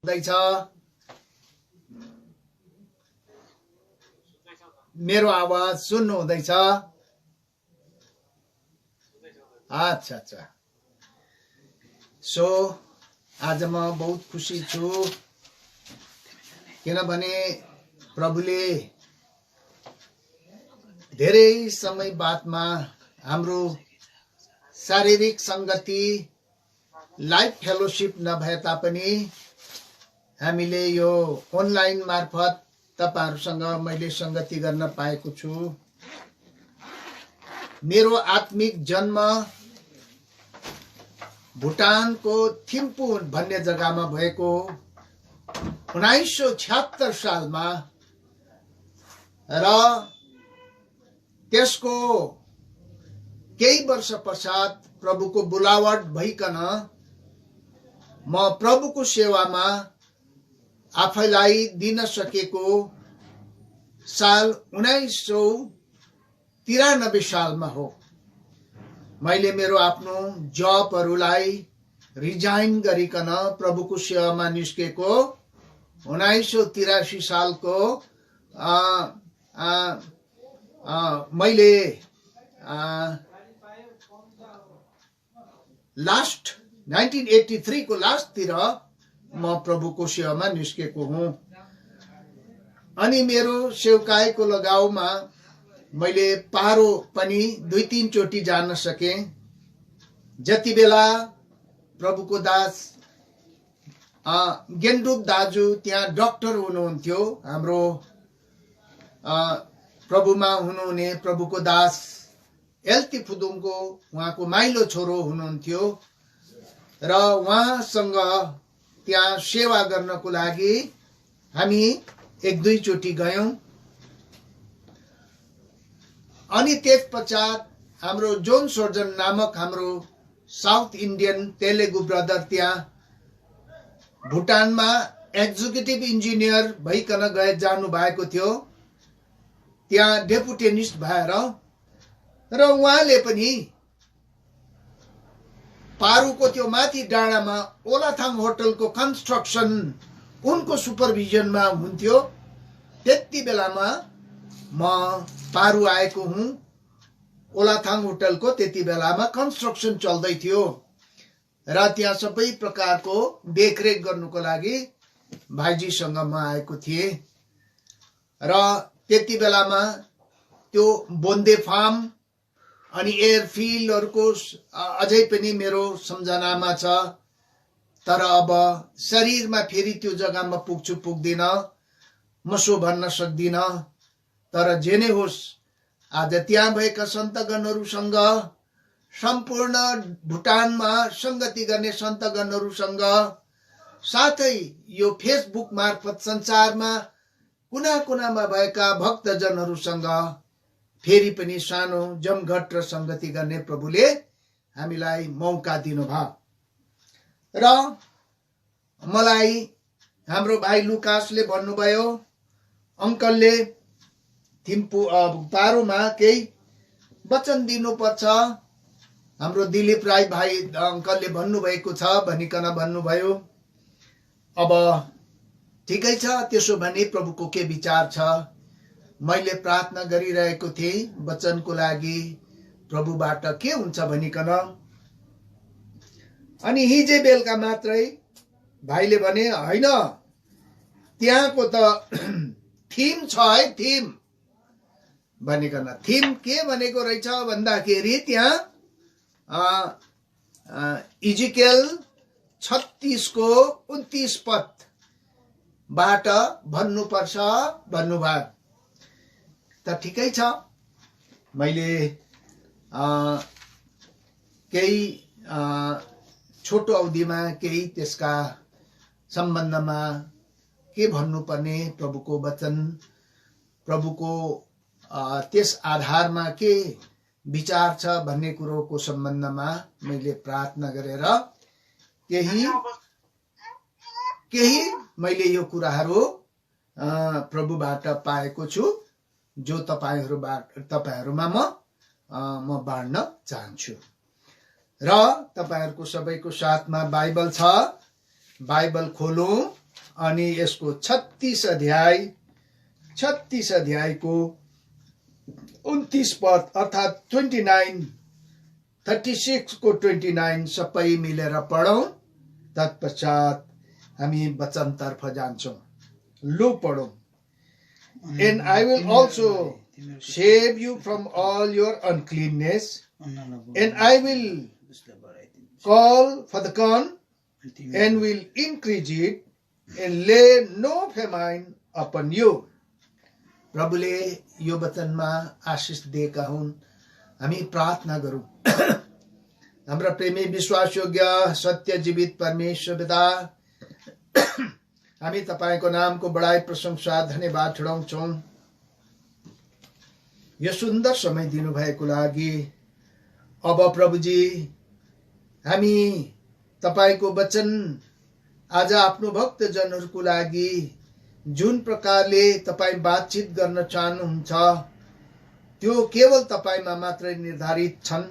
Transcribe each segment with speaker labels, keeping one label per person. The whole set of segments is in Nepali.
Speaker 1: हुँदैछ मेरो आवाज सुन्नु हुँदैछ अच्छा अच्छा सो आज म बहुत खुसी छु किनभने प्रभुले धेरै समय बादमा हाम्रो शारीरिक संगति लाइभ फेलोशिप नभए तापनि हामीले यो अनलाइन मार्फत तपाईहरुसँग मैले संगति गर्न पाएको छु। मेरो आत्मिक जन्म भुटानको थिम्पू भन्ने जग्गामा भएको 1976 सालमा र त्यसको केही वर्ष पश्चात प्रभुको बुलावट भइकन म प्रभुको सेवामा आफैलाई दिन सकेको साल 1993 सालमा हो। मैले मेरो आफ्नो जबहरुलाई रिजाइन गरिकन प्रभुको सेवामा निस्केको 1983 सालको मैले लास्ट 1983 को लास्ट तिर म प्रभुको सेवामा निस्केको हुँ। अनि मेरो सेवकाईको लगाउमा मैले पारो पनि 2-3 चोटी जान सके। जति बेला प्रभुको दास गेन्डुप दाजु त्यहाँ डाक्टर हुनुहुन्थ्यो, हाम्रो प्रभुमा हुनुहुने प्रभुको दास एल्ती फुदुङको उहाँको माइलो छोरो हुनुहुन्थ्यो र उहाँसँग त्यहाँ सेवा गर्नको लागि हामी 1-2 चोटी गयौं। अनि त्यसपश्चात हाम्रो जोन सर्जन नामक हाम्रो साउथ इन्डियन तेलुगु ब्रदर त्यहाँ भुटानमा एक्जिक्युटिभ इन्जिनियर भइकन गए जानु भएको थियो, त्यहाँ डेपुटेनिस्ट भएर। र उहाँले पनि पारुको त्यो माथि डाँडामा ओलाथाङ होटलको कन्स्ट्रक्सन उनको सुपरभिजनमा हुन्थ्यो। त्यति बेलामा म पारु आएको हुँ। ओलाथाङ होटलको त्यति बेलामा कन्स्ट्रक्सन चल्दै थियो र त्यहाँ सबै प्रकारको देखरेख गर्नुको लागि भाइजीसँग म आएको थिएँ। र त्यति बेलामा त्यो बोन्दे फार्म अनि एयरफिल्डहरुको अझै पनि मेरो सम्झनामा छ। तर अब शरीरमा फेरि त्यो जग्गामा पुग्छु पुग्दिन, म सो भन्न सक्दिन। तर जे नै होस्, आज त्यहाँ भएका सन्तगणहरुसँग, सम्पूर्ण भुटानमा संगति गर्ने सन्तगणहरुसँग, साथै यो फेसबुक मार्फत संसारमा कुना कुनामा भएका भक्तजनहरुसँग फेरि पनि सानो जमघट र संगति गर्ने प्रभुले हामीलाई मौका दिनुभयो। र मलाई हाम्रो भाइ लुकासले भन्नुभयो, अंकलले थिम्पू पारुमा केही वचन दिनुपर्छ, हाम्रो दिलीप राई भाइ अंकलले भन्नुभएको छ भनिकन भन्नुभयो। अब ठिकै छ, त्यसो भने प्रभुको के विचार छ? मैले प्रार्थना गरिरहेको थिएँ वचनको लागि, प्रभुबाट के हुन्छ भनिकन। अनि हिजो बेलुका मात्रै भाइले भने, हैन त्यहाँको त थीम छ है, थीम भनिकन। थीम के भनेको रहेछ भन्दाखेरि त्यहाँ इजिकेल 36 को 29 पद बाट भन्नुपर्छ भन्नुभयो। त ठिकै छ, मैले केही छोटो अवधिमा केही त्यसका सम्बन्धमा के भन्नुपर्ने, प्रभुको वचन, प्रभुको त्यस आधारमा के विचार छ भन्ने कुरोको सम्बन्धमा मैले प्रार्थना गरेर केही मैले यो कुराहरू प्रभुबाट पाएको छु, जो तपाईहरुमा म बाँड्न चाहन्छु। र तपाईहरुको सबैको साथमा बाइबल छ, बाइबल खोलौं अनि यसको 36 अध्यायको 29 पद अर्थात् 36 को 29 सबै मिलेर पढौं। तत्पश्चात हामी वचनतर्फ जान्छौं। लु पढौं। And I will also save you from all your uncleanness, and I will call for the corn, and will increase it, and lay no famine upon you. प्रभुले यो वचनमा आशिष दिएका हुन्। हामी प्रार्थना गरौं। हाम्रा प्रेमी विश्वासयोग्य सत्य जीवित परमेश्वर पिता, हामी तपाईको नामको बडाई प्रशंसा धन्यवाद चढाउँछौं। यो सुन्दर समय दिनुभएको लागि। अब प्रभुजी, हामी तपाईको वचन आज आफ्नो भक्तजनहरूको लागि जुन प्रकारले तपाई बातचित गर्न चाहनुहुन्छ त्यो केवल तपाईमा मात्रै निर्धारित छन्।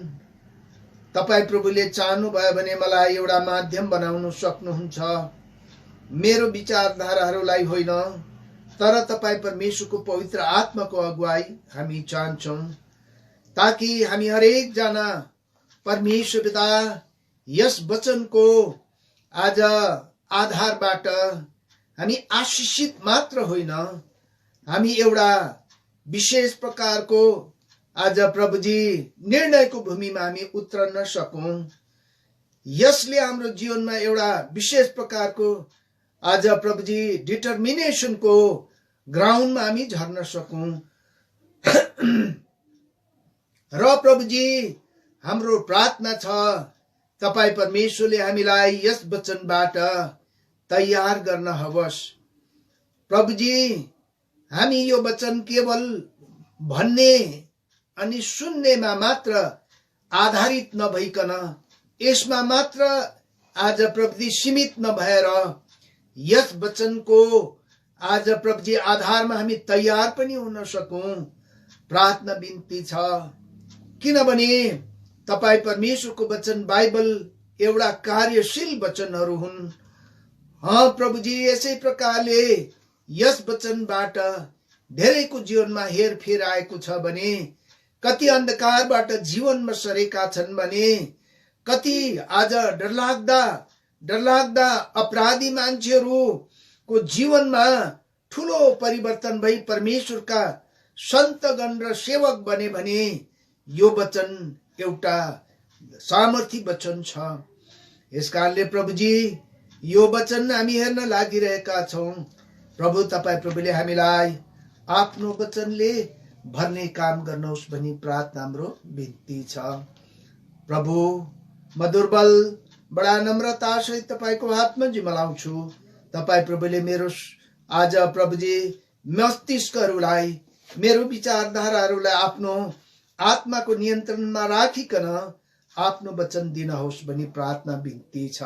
Speaker 1: तपाई प्रभुले चाहनुभयो भने मलाई एउटा माध्यम बनाउन सक्नुहुन्छ। मेरो विचारधाराहरूलाई होइन, तर तपाई परमेश्वरको पवित्र आत्माको अगुवाई हामी चाहन्छौं, ताकि हामी हरेक जना परमेश्वर पिता यस वचनको आज आधारबाट हामी आशिषित मात्र होइन, हामी एउटा विशेष प्रकारको आज प्रभुजी निर्णयको भूमिमा हामी उत्रन सकौं। यसले हाम्रो जीवनमा एउटा विशेष प्रकारको आज प्रभुजी डिटर्मिनेसनको ग्राउन्डमा हामी झर्न सकौं। र प्रभुजी, हाम्रो प्रार्थना छ तपाई परमेश्वरले हामीलाई यस वचनबाट तयार गर्न हवस्। प्रभुजी, हामी यो वचन केवल भन्ने अनि सुन्नेमा मात्र आधारित नभइकन, यसमा मात्र आज प्रभुजी सीमित नभएर यस वचनको आज प्रभुजी आधारमा हामी तयार पनि हुन सकौं। प्रार्थना बिन्ती छ, किनभने तपाई परमेश्वरको वचन बाइबल एउटा कार्यशील वचनहरू हुन्। प्रभुजी, यसै प्रकारले यस वचनबाट धेरैको जीवनमा हेरफेर आएको छ भने, कति अन्धकारबाट जीवनमा सरेका छन् भने, कति आज डरलाग्दा अपराधी मान्छेहरूको जीवनमा ठूलो परिवर्तन भई परमेश्वरका सन्तगण र सेवक बने भने यो वचन एउटा सामर्थी वचन छ। यसकारणले प्रभुजी, यो वचन हामी हेर्न लागिरहेका छौं। प्रभु, तपाई प्रभुले हामीलाई आफ्नो वचनले भर्ने काम गर्नुहोस् भनी प्रार्थना हाम्रो बिन्ती छ। प्रभु, म दुर्बल बडा नम्रता सहित तपाईको हातमा जिम्माउँछु। तपाई प्रभुले मेरो आज प्रभुजी मस्तिष्कहरूलाई, मेरो विचारधाराहरूलाई आफ्नो आत्माको नियन्त्रणमा राखिकन आफ्नो वचन दिनुहोस् भनी प्रार्थना बिन्ती छ।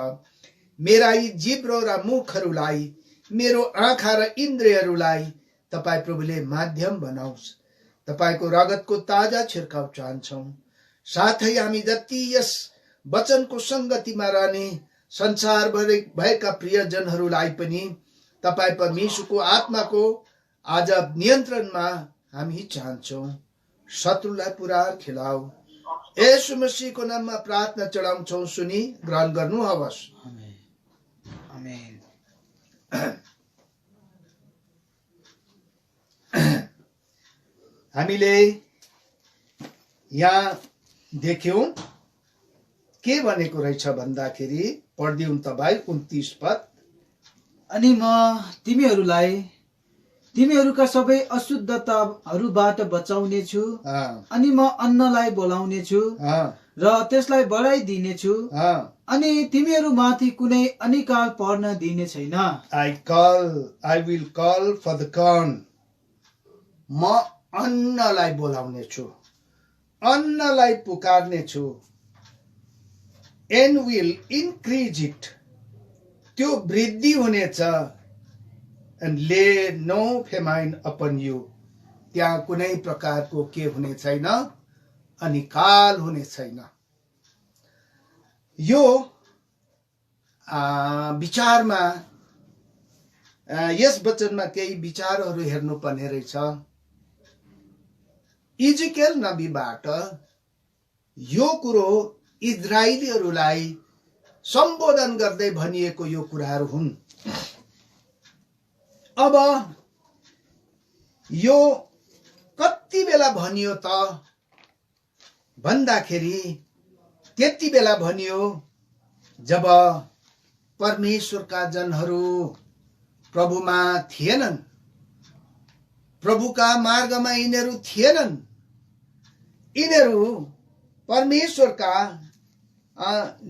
Speaker 1: मेरा यी जिब्रो र मुखहरूलाई, मेरो आँखा र इन्द्रियहरूलाई तपाई प्रभुले माध्यम बनाओस्। तपाईको रगतको ताजा छिर्काउ चाहन्छौं। साथै हामी जति यस वचनको संगतिमा रहने संसारभरि भएका प्रियजनहरूलाई पनि तपाई परमेश्वरको आत्माको आज नियन्त्रणमा हामी चाहन्छौं। शत्रुलाई पुरार खिलाऊ। येशू मसीहको नाममा प्रार्थना चढाउँछौं, सुनि ग्रहण गर्नु हवस्। आमेन। हामीले यहाँ देख्यौं के भनेको रहेछ भन्दाखेरि, पढ्दिउँ तपाईँ 29 पद।
Speaker 2: अनि म तिमीहरूका सबै अशुद्धताहरूबाट बचाउने छु, अनि म अन्नलाई बोलाउने छु र त्यसलाई बढाइदिनेछु, अनि तिमीहरू माथि कुनै अनिकाल पर्न दिने छैन।
Speaker 1: I will call for the corn. म अन्नलाई बोलाउने छु, अन्नलाई पुकार्ने छु। And will increase it. त्यो वृद्धि हुनेछ। And lay no famine upon you. त्यहाँ कुनै प्रकारको के हुने छैन, अनिकाल हुने छैन। यो विचारमा यस वचनमा केही विचारहरू हेर्नुपर्ने रहेछ। इजिकेल नबीबाट यो कुरो इजरायलीहरूलाई सम्बोधन गर्दै भनिएको यो कुराहरू हुन्। अब यो कति बेला भनियो त भन्दाखेरि त्यति बेला भनियो जब परमेश्वरका जनहरू प्रभुमा थिएनन्, प्रभुका मार्गमा यिनीहरू थिएनन्। यिनीहरू परमेश्वरका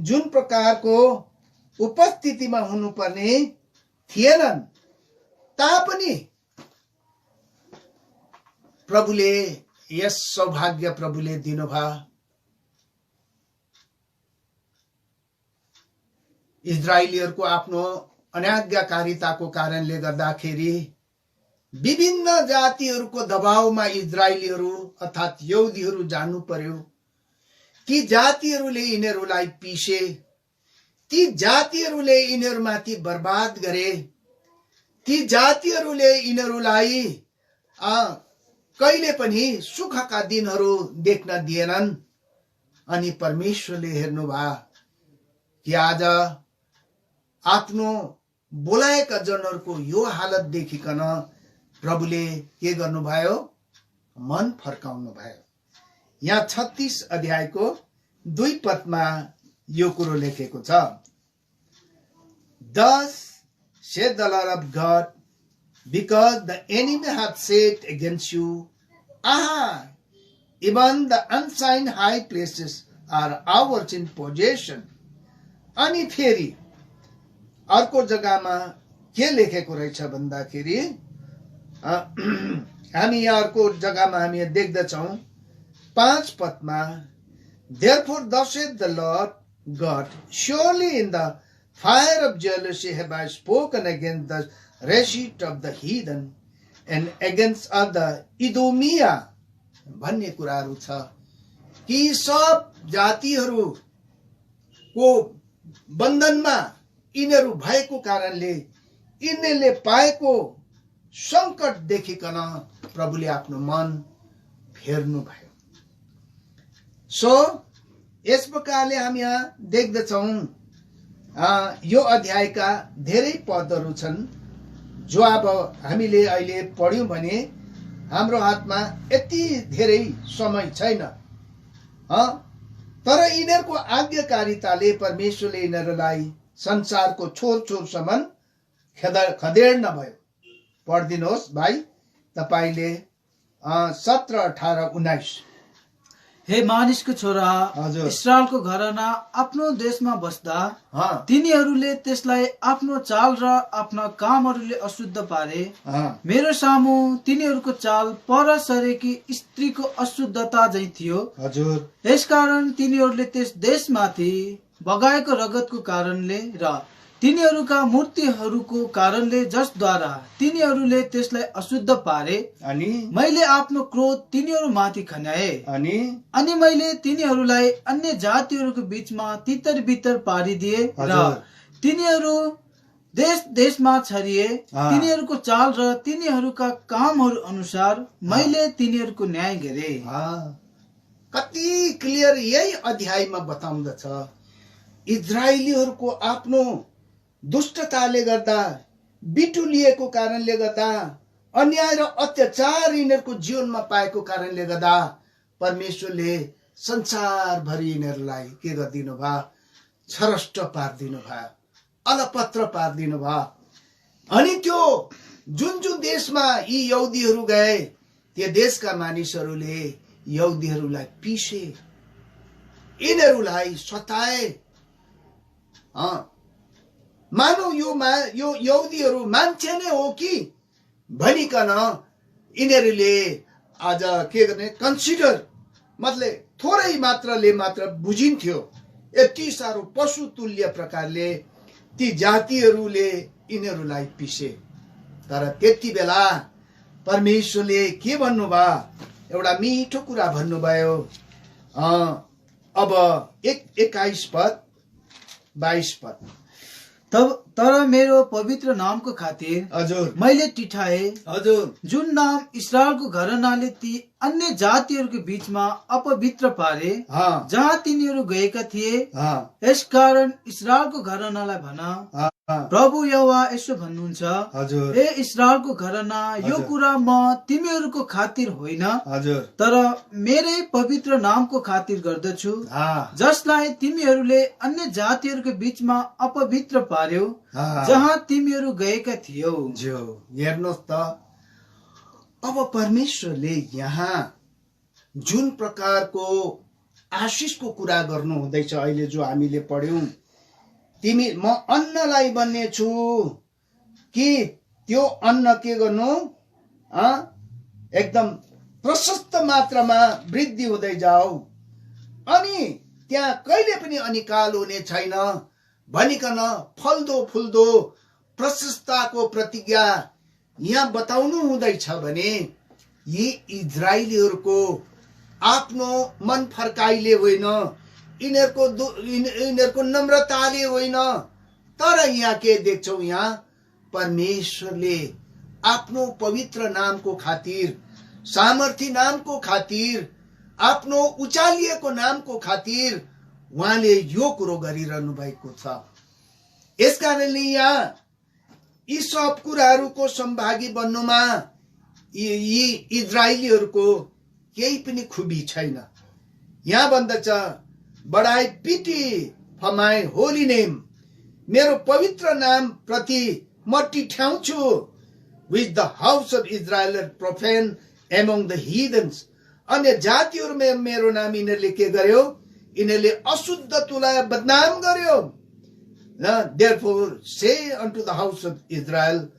Speaker 1: जुन प्रकारको उपस्थितिमा हुनुपर्ने थिएनन्, तापनि प्रभुले यस सौभाग्य प्रभुले दिनुभयो। इजरायलीहरूको आफ्नो अनाज्ञाकारिताको कारणले गर्दाखेरि विभिन्न जातिहरूको दबावमा इजरायलीहरू अर्थात् यहुदीहरू जानु पर्यो। ती जातिहरूले यिनीहरूलाई पिसे, ती जातिहरूले यिनीहरूमाथि बर्बाद गरे, ती जातिहरूले यिनीहरूलाई कहिले पनि सुखका दिनहरू देख्न दिएनन्। अनि परमेश्वरले हेर्नुभयो कि आज आफ्नो बोलाएका जनहरूको यो हालत देखिकन प्रभुले के गर्नुभयो? मन फर्काउनु भयो। यहाँ 36 अध्यायको 2 पदमा यो कुरो लेखेको छ। Thus said the Lord of God, because the enemy hath said against you, aha, even the unsigned high places are ours in possession. अनि फेरि अर्को जग्गामा के लेखेको रहेछ भन्दाखेरि हामी यहाँ अर्को जग्गामा हामी देख्दछौँ 5 पदमा, therefore thus saith the Lord God, surely in the fire of jealousy have I spoken against the rest of the heathen and against other Edomia भन्ने कुराहरू छ कि सब जातिहरूको बन्धनमा यिनीहरू भएको कारणले यिनीहरूले पाएको संकट देखिकन प्रभुले आफ्नो मन फेर्नु भयो। सो यस प्रकारले हामी यहाँ देख्दछौँ यो अध्यायका धेरै पदहरू छन् जो अब हामीले अहिले पढ्यौं भने हाम्रो हातमा यति धेरै समय छैन। तर यिनीहरूको आज्ञाकारिताले परमेश्वरले यिनीहरूलाई संसारको छोर छोरसम्म खदेड्न भयो। पढिदिनुहोस् भाइ तपाईले 17, 18, 19।
Speaker 2: हे मानिसको छोरा, इस्राएलको घराना आफ्नो देशमा बस्दा तिनीहरूले त्यसलाई आफ्नो चाल र आफ्ना कामहरूले अशुद्ध पारे। मेरो सामु तिनीहरूको चाल पर सरेकी स्त्रीको अशुद्धता झैं थियो। यसकारण तिनीहरूले त्यस देशमाथि बगाएको रगतको कारणले र तिनीहरूका मूर्तिहरूको कारणले जसद्वारा तिनीहरूले त्यसलाई अशुद्ध पारे, अनि मैले आफ्नो क्रोध तिनीहरूमाथि खन्याए, अनि मैले तिनीहरूलाई अन्य जातिहरूको बीचमा तितर बितर पारिदिए र तिनीहरू देश देशमा छरिए। तिनीहरूको चाल र तिनीहरूका कामहरू अनुसार मैले तिनीहरूको न्याय गरे।
Speaker 1: कति क्लियर यही अध्यायमा बताउँदछ इजरायलीहरूको आफ्नो दुष्टताले गर्दा, बिटुलिएको कारणले गर्दा, अन्याय र अत्याचार यिनीहरूको जीवनमा पाएको कारणले गर्दा परमेश्वरले संसारभरि यिनीहरूलाई के गरिदिनु भयो? छरष्ट पारिदिनु भयो, अलपत्र पारिदिनु भयो। अनि त्यो जुन जुन देशमा यी यहुदीहरू गए त्यो देशका मानिसहरूले यहुदीहरूलाई पिसे, यिनीहरूलाई सताए। मानौ यो यहुदीहरू मान्छे नै हो कि भनिकन यिनीहरूले आज के गर्ने कन्सिडर मतलब थोरै मात्रले मात्र बुझिन्थ्यो। यति साह्रो पशु तुल्य प्रकारले ती जातिहरूले यिनीहरूलाई पिसे। तर त्यति बेला परमेश्वरले के भन्नुभयो? एउटा मिठो कुरा भन्नुभयो। अब 21 पद 22 पद,
Speaker 2: तर मेरो पवित्र नामको खातिर
Speaker 1: हजुर
Speaker 2: मैले टिठाए,
Speaker 1: हजुर
Speaker 2: जुन नाम इस्रायलको घरानाले ती अन्य जातिहरूको बीचमा अपवित्र पारे, जहाँ तिनीहरू गएका थिए। यसकारण इस्रायलको घरानालाई भन, प्रभु यहोवा यसो भन्नुहुन्छ,
Speaker 1: हजुर
Speaker 2: ए इस्रायलको घराना, यो कुरा म तिमीहरूको खातिर होइन, तर मेरै पवित्र नामको खातिर गर्दछु, जसलाई तिमीहरूले अन्य जातिहरूको बीचमा अपवित्र पार्यो, जहाँ तिमीहरू गएका थियौ।
Speaker 1: हेर्नुहोस् त, अब परमेश्वरले यहाँ जुन प्रकारको आशिषको कुरा गर्नु हुँदैछ, अहिले जो हामीले पढ्यौं, तिमी म अन्नलाई बन्ने छु कि त्यो अन्न के गर्नु, एकदम प्रशस्त मात्रामा वृद्धि हुँदै जाऊ, अनि त्यहाँ कहिले पनि अनिकाल हुने छैन भनिकन फल्दो फुल्दो प्रशस्तताको प्रतिज्ञा यहाँ बताउनु हुँदैछ भने यी इजरायलीहरूको आफ्नो मन फर्काइले होइन, यिनीहरूको नम्रताले होइन, तर यहाँ के देख्छौ, यहाँ परमेश्वरले आफ्नो पवित्र नामको खातिर, सामर्थी नामको खातिर, आफ्नो उचालिएको नामको खातिर उहाँले यो कुरो गरिरहनु भएको छ। यसकारणले यहाँ यी सब कुराहरूको सम्भागी बन्नुमा यी इजरायलीहरूको केही पनि खुबी छैन। यहाँ भन्दछ, but I pity for my holy name, मेरो पवित्र नाम प्रति म टिठ्याउँछु, which the house of Israel had profaned among the heathens, अन्य जातिहरूमा मेरो नाम यिनीहरूले के गर्यो, यिनीहरूले अशुद्धतालाई बदनाम गर्यो। Therefore say unto the house of Israel,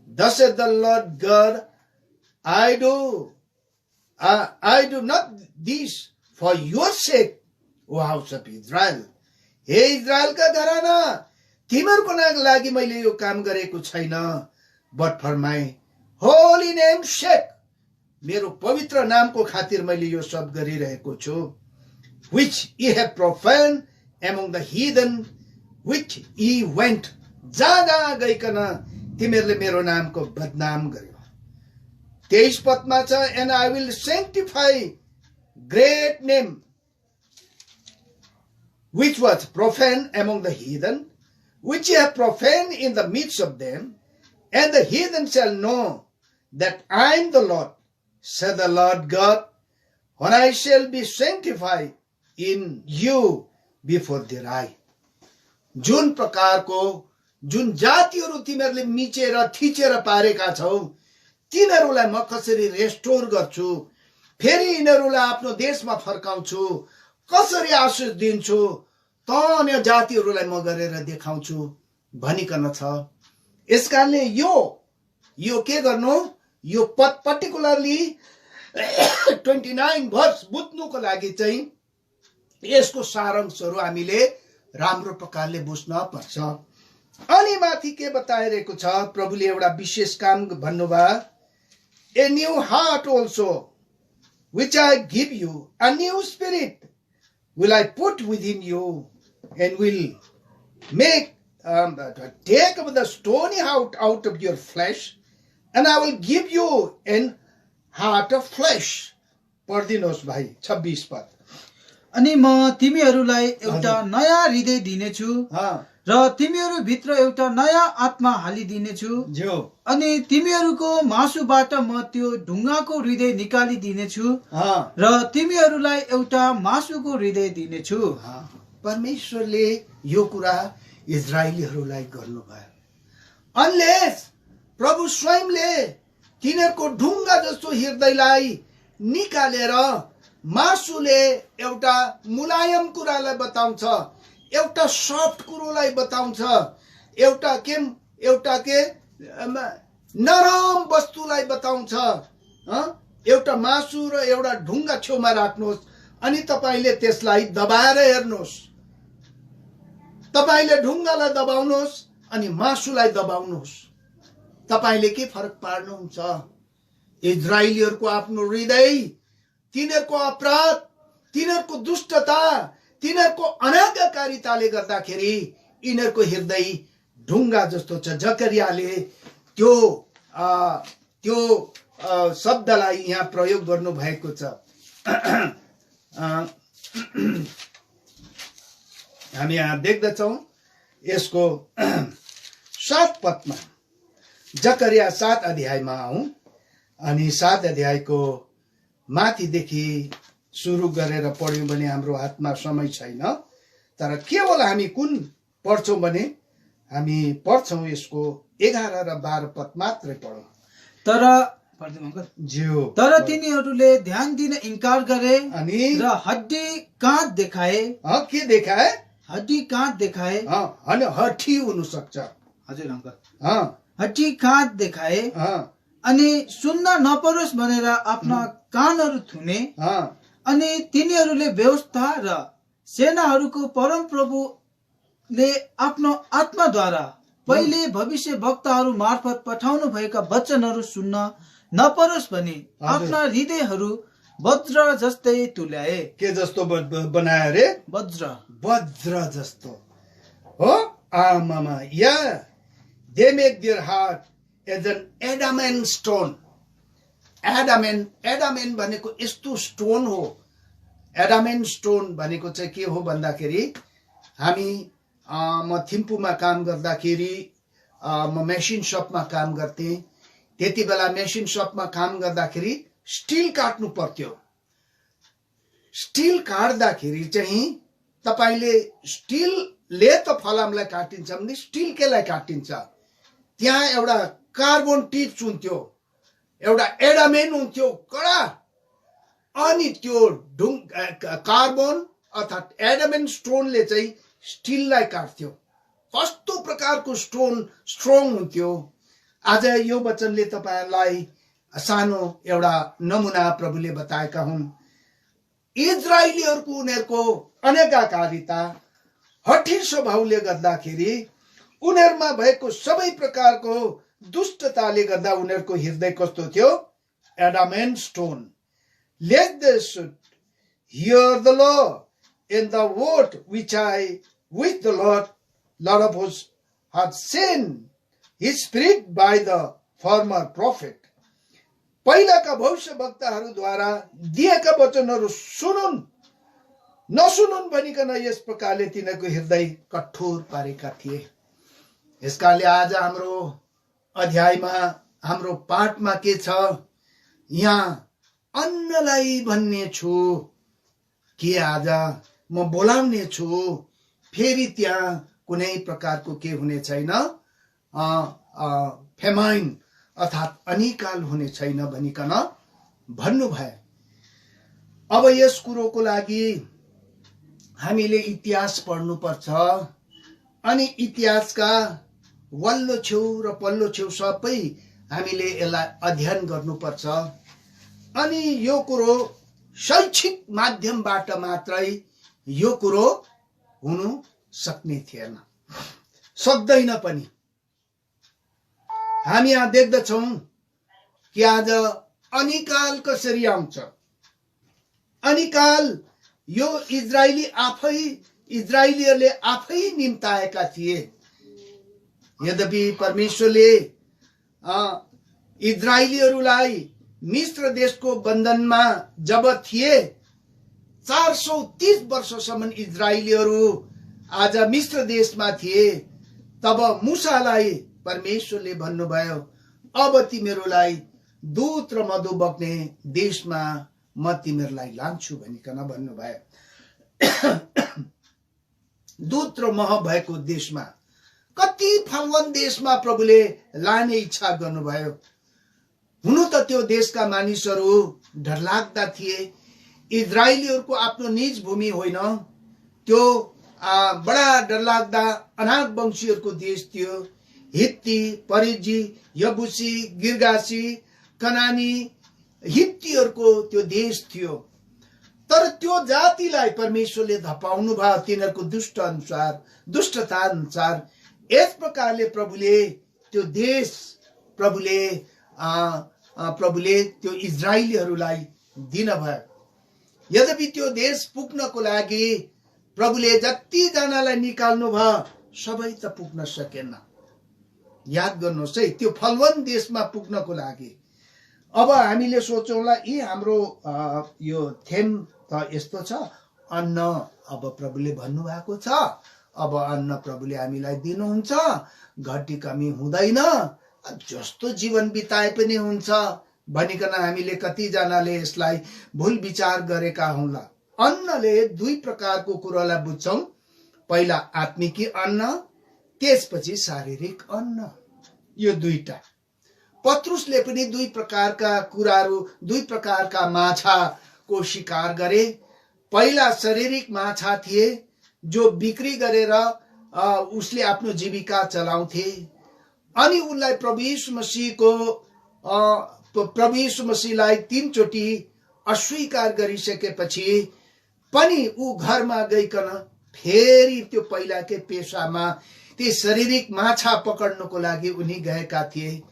Speaker 1: thus saith the Lord God, I do not this for your sake, O house of Israel. हे इजरायलका घराना, तिमीहरूको लागि मैले यो काम गरेको छैन, but for my holy name sake, मेरो पवित्र नामको खातिर मैले यो सब गरिरहेको छु, which ye have profaned among the heathen, which ye went, जहाँ गइकन तिमीहरूले मेरो नामको बदनाम गर्यो। 23 पदमा छ, and I will sanctify great name which was profaned among the heathen, which ye have profaned in the midst of them, and the heathen shall know that I am the Lord, said the Lord God, when I shall be sanctified in you before their eye. जुन प्रकारको जुन जातिहरू तिमीहरूले मिचेर थिचेर पारेका छौ, तिनीहरूलाई म कसरी रेस्टोर गर्छु, फेरि यिनीहरूलाई आफ्नो देशमा फर्काउँछु, कसरी आशीष दिन्छु, त अन्य जातिहरूलाई म गरेर देखाउँछु भनिकन छ। यसकारणले यो के गर्नु, यो पद पर्टिकुलरली 29 वर्ष बुझ्नुको लागि चाहिँ यसको सारांशहरू हामीले राम्रो प्रकारले बुझ्न पर्छ। अनि माथि के बताइरहेको छ, प्रभुले एउटा विशेष काम भन्नुभयो, a new heart also which I give you, a new spirit will I put within you, and will make take up the stony heart out of your flesh, and I will give you an heart of flesh. पढिदिनुहोस् भाइ 26 पद।
Speaker 2: अनि म तिमीहरूलाई एउटा नयाँ हृदय दिनेछु, र तिमीहरू भित्र एउटा नयाँ आत्मा हालिदिनेछु, अनि तिमीहरूको मासुबाट म त्यो ढुङ्गाको हृदय निकालिदिनेछु, र तिमीहरूलाई एउटा मासुको हृदय दिनेछु।
Speaker 1: परमेश्वरले यो कुरा इजरायलीहरूलाई गर्नुभयो, अनलेस प्रभु स्वयंले तिनीहरूको ढुङ्गा जस्तो हृदयलाई निकालेर मासुले एउटा मुलायम कुरालाई बताउँछ, एउटा सफ्ट कुरोलाई बताउँछ, एउटा के नरम वस्तुलाई बताउँछ। एउटा मासु र एउटा ढुङ्गा छेउमा राख्नुहोस्, अनि तपाईले त्यसलाई दबाएर हेर्नुहोस्, तपाईले ढुङ्गालाई दबाउनुहोस् अनि मासुलाई दबाउनुहोस्, तपाईले के फरक पार्नुहुन्छ? इजरायलीहरूको आफ्नो हृदय, तिनीहरूको अपराध, तिनीहरूको दुष्टता, तिनीहरूको अनाज्ञाकारिताले गर्दाखेरि यिनीहरूको हृदय ढुङ्गा जस्तो छ। जकरियाले त्यो त्यो शब्दलाई यहाँ प्रयोग गर्नु भएको छ। हामी यहाँ देख्दछौँ यसको 7 पदमा, जकरिया 7 अध्यायमा आउँ अनि 7 अध्यायको माथिदेखि सुरु गरेर पढ्यौँ भने हाम्रो हातमा समय छैन, तर केवल हामी कुन पढ्छौँ भने हामी पढ्छौँ यसको 11 र 12 पद मात्रै पढौँ।
Speaker 2: तर तिनीहरूले ध्यान दिन इन्कार गरे
Speaker 1: अनि
Speaker 2: र हड्डी काँध देखाए।
Speaker 1: के देखाए?
Speaker 2: हड्डी काँध देखाए।
Speaker 1: अनि हड्डी हुनु सक्छ।
Speaker 2: हजुर अङ्कल, हड्डी काँध देखाए अनि सुन्न नपरोस् भनेर आफ्ना कानहरू थुने। अनि तिनीहरूले व्यवस्था र सेनाहरूको परम प्रभुले आफ्नो आत्माद्वारा पहिले भविष्य वक्ताहरू मार्फत पठाउनु भएका वचनहरू सुन्न नपरोस् भने आफ्ना हृदयहरू वज्र जस्तै तुल्याए।
Speaker 1: के जस्तो बनायो रे? वज्र जस्तो हो। आमामा, या they make their heart as an adamant stone. एडामेन भनेको यस्तो स्टोन हो। एडामेन स्टोन भनेको चाहिँ के हो भन्दाखेरि, हामी म थिम्पूमा काम गर्दाखेरि म मेसिन सपमा काम गर्थेँ। त्यति बेला मेसिन सपमा काम गर्दाखेरि स्टिल काट्नु पर्थ्यो। स्टिल काट्दाखेरि चाहिँ तपाईले स्टिलले त फलामलाई काटिन्छ भने स्टिल केलाई काटिन्छ? त्यहाँ एउटा कार्बन टिप्स हुन्थ्यो, एउटा एडामेन हुन्थ्यो कडा, अनि त्यो कार्बन अर्थात् एडामेन स्टोनले चाहिँ स्टिललाई काट्थ्यो। कस्तो प्रकारको स्टोन स्ट्रङ हुन्थ्यो। आज यो वचनले तपाईहरुलाई सानो एउटा नमुना प्रभुले बताएका हुन्। इजरायलीहरुको उनीहरुको अनेकाकारिता, हठी स्वभावले गर्दाखेरि, उनीहरुमा भएको सबै प्रकारको दुष्टताले गर्दा उनीहरुको हृदय कस्तो थियो? एडामेन stone. Let the should hear the law in the word which the Lord of hosts had sent his spirit by the former prophet. पहिलाका भविष्य वक्ताहरूद्वारा दिएका वचनहरू सुनुन्, नसुनुन् भनिकन यस प्रकारले तिनीहरूको हृदय कठोर पारेका थिए। यसकारणले आज हाम्रो अध्यायमा, हाम्रो पाठमा के छ? यहाँ अन्नलाई भन्ने छु कि आज म बोलाउने छु, फेरि त्यहाँ कुनै प्रकारको के हुने छैन, फेमाइन अर्थात् अनिकाल हुने छैन भनिकन भन्नुभयो। अब यस कुरोको लागि हामीले इतिहास पढ्नुपर्छ अनि इतिहासका वल्लो छेउ र पल्लो छेउ सबै हामीले यसलाई अध्ययन गर्नुपर्छ। अनि यो कुरो शैक्षिक माध्यमबाट मात्रै यो कुरो हुनु सक्ने थिएन, सक्दैन पनि। हामी यहाँ देख्दछौँ कि आज अनिकाल कसरी आउँछ। अनिकाल यो इजरायलीहरूले आफै निम्ताएका थिए। यद्यपि परमेश्वरले इजरायलीहरूलाई मिस्र देशको बन्धनमा जब थिए, 430 वर्षसम्म इजरायलीहरू आज मिस्र देशमा थिए, तब मूसालाई परमेश्वरले भन्नुभयो, अब तिमीहरूलाई दूध र मधु बग्ने देशमा म तिमीहरूलाई लान्छु भनिकन भन्नुभयो। दूध र मह भएको देशमा, कति फलवन देशमा प्रभुले लाने इच्छा गर्नुभयो। हुनु त त्यो देशका मानिसहरू डरलाग्दा थिए। इजरायलीहरूको आफ्नो निज भूमि होइन, त्यो बडा डरलाग्दा अनाक वंशीहरूको देश थियो। हित्ती, परिजी, यबुसी, गिर्गासी, कनानी, हित्तीहरूको त्यो देश थियो। तर त्यो जातिलाई परमेश्वरले धपाउनु भयो तिनीहरूको दुष्टता अनुसार। यस प्रकारले प्रभुले त्यो देश प्रभुले त्यो इजरायलीहरूलाई दिनुभयो। यद्यपि त्यो देश पुग्नको लागि प्रभुले जति जनालाई निकाल्नु भयो सबै त पुग्न सकेन। याद गर्नुहोस् है, त्यो फलवन देशमा पुग्नको लागि। अब हामीले सोचौँला यी हाम्रो यो थेम त यस्तो छ, अन्न अब प्रभुले भन्नुभएको छ, अब अन्न प्रभुले हामीलाई दिनुहुन्छ, घटी कमी हुँदैन, जस्तो जीवन बिताए पनि हुन्छ भनिकन हामीले कतिजनाले यसलाई भुल विचार गरेका हुँला। अन्नले दुई प्रकारको कुरालाई बुझ्छौं, पहिला आत्मिकी अन्न, त्यसपछि शारीरिक अन्न, यो दुईटा। पत्रुसले पनि दुई प्रकारका कुराहरू, दुई प्रकारका माछाको शिकार गरे। पहिला शारीरिक माछा थिए जो बिक्री गरेर उसले आफ्नो जीविका चलाउँथे, अनि उनलाई प्रभु यीशु मसीहलाई 3 चोटि अस्वीकार गरिसकेपछि पनि ऊ घरमा गइकन फेरि त्यो पहिलाकै पेशामा ती शारीरिक माछा पकड्नको लागि उनी गएका थिए।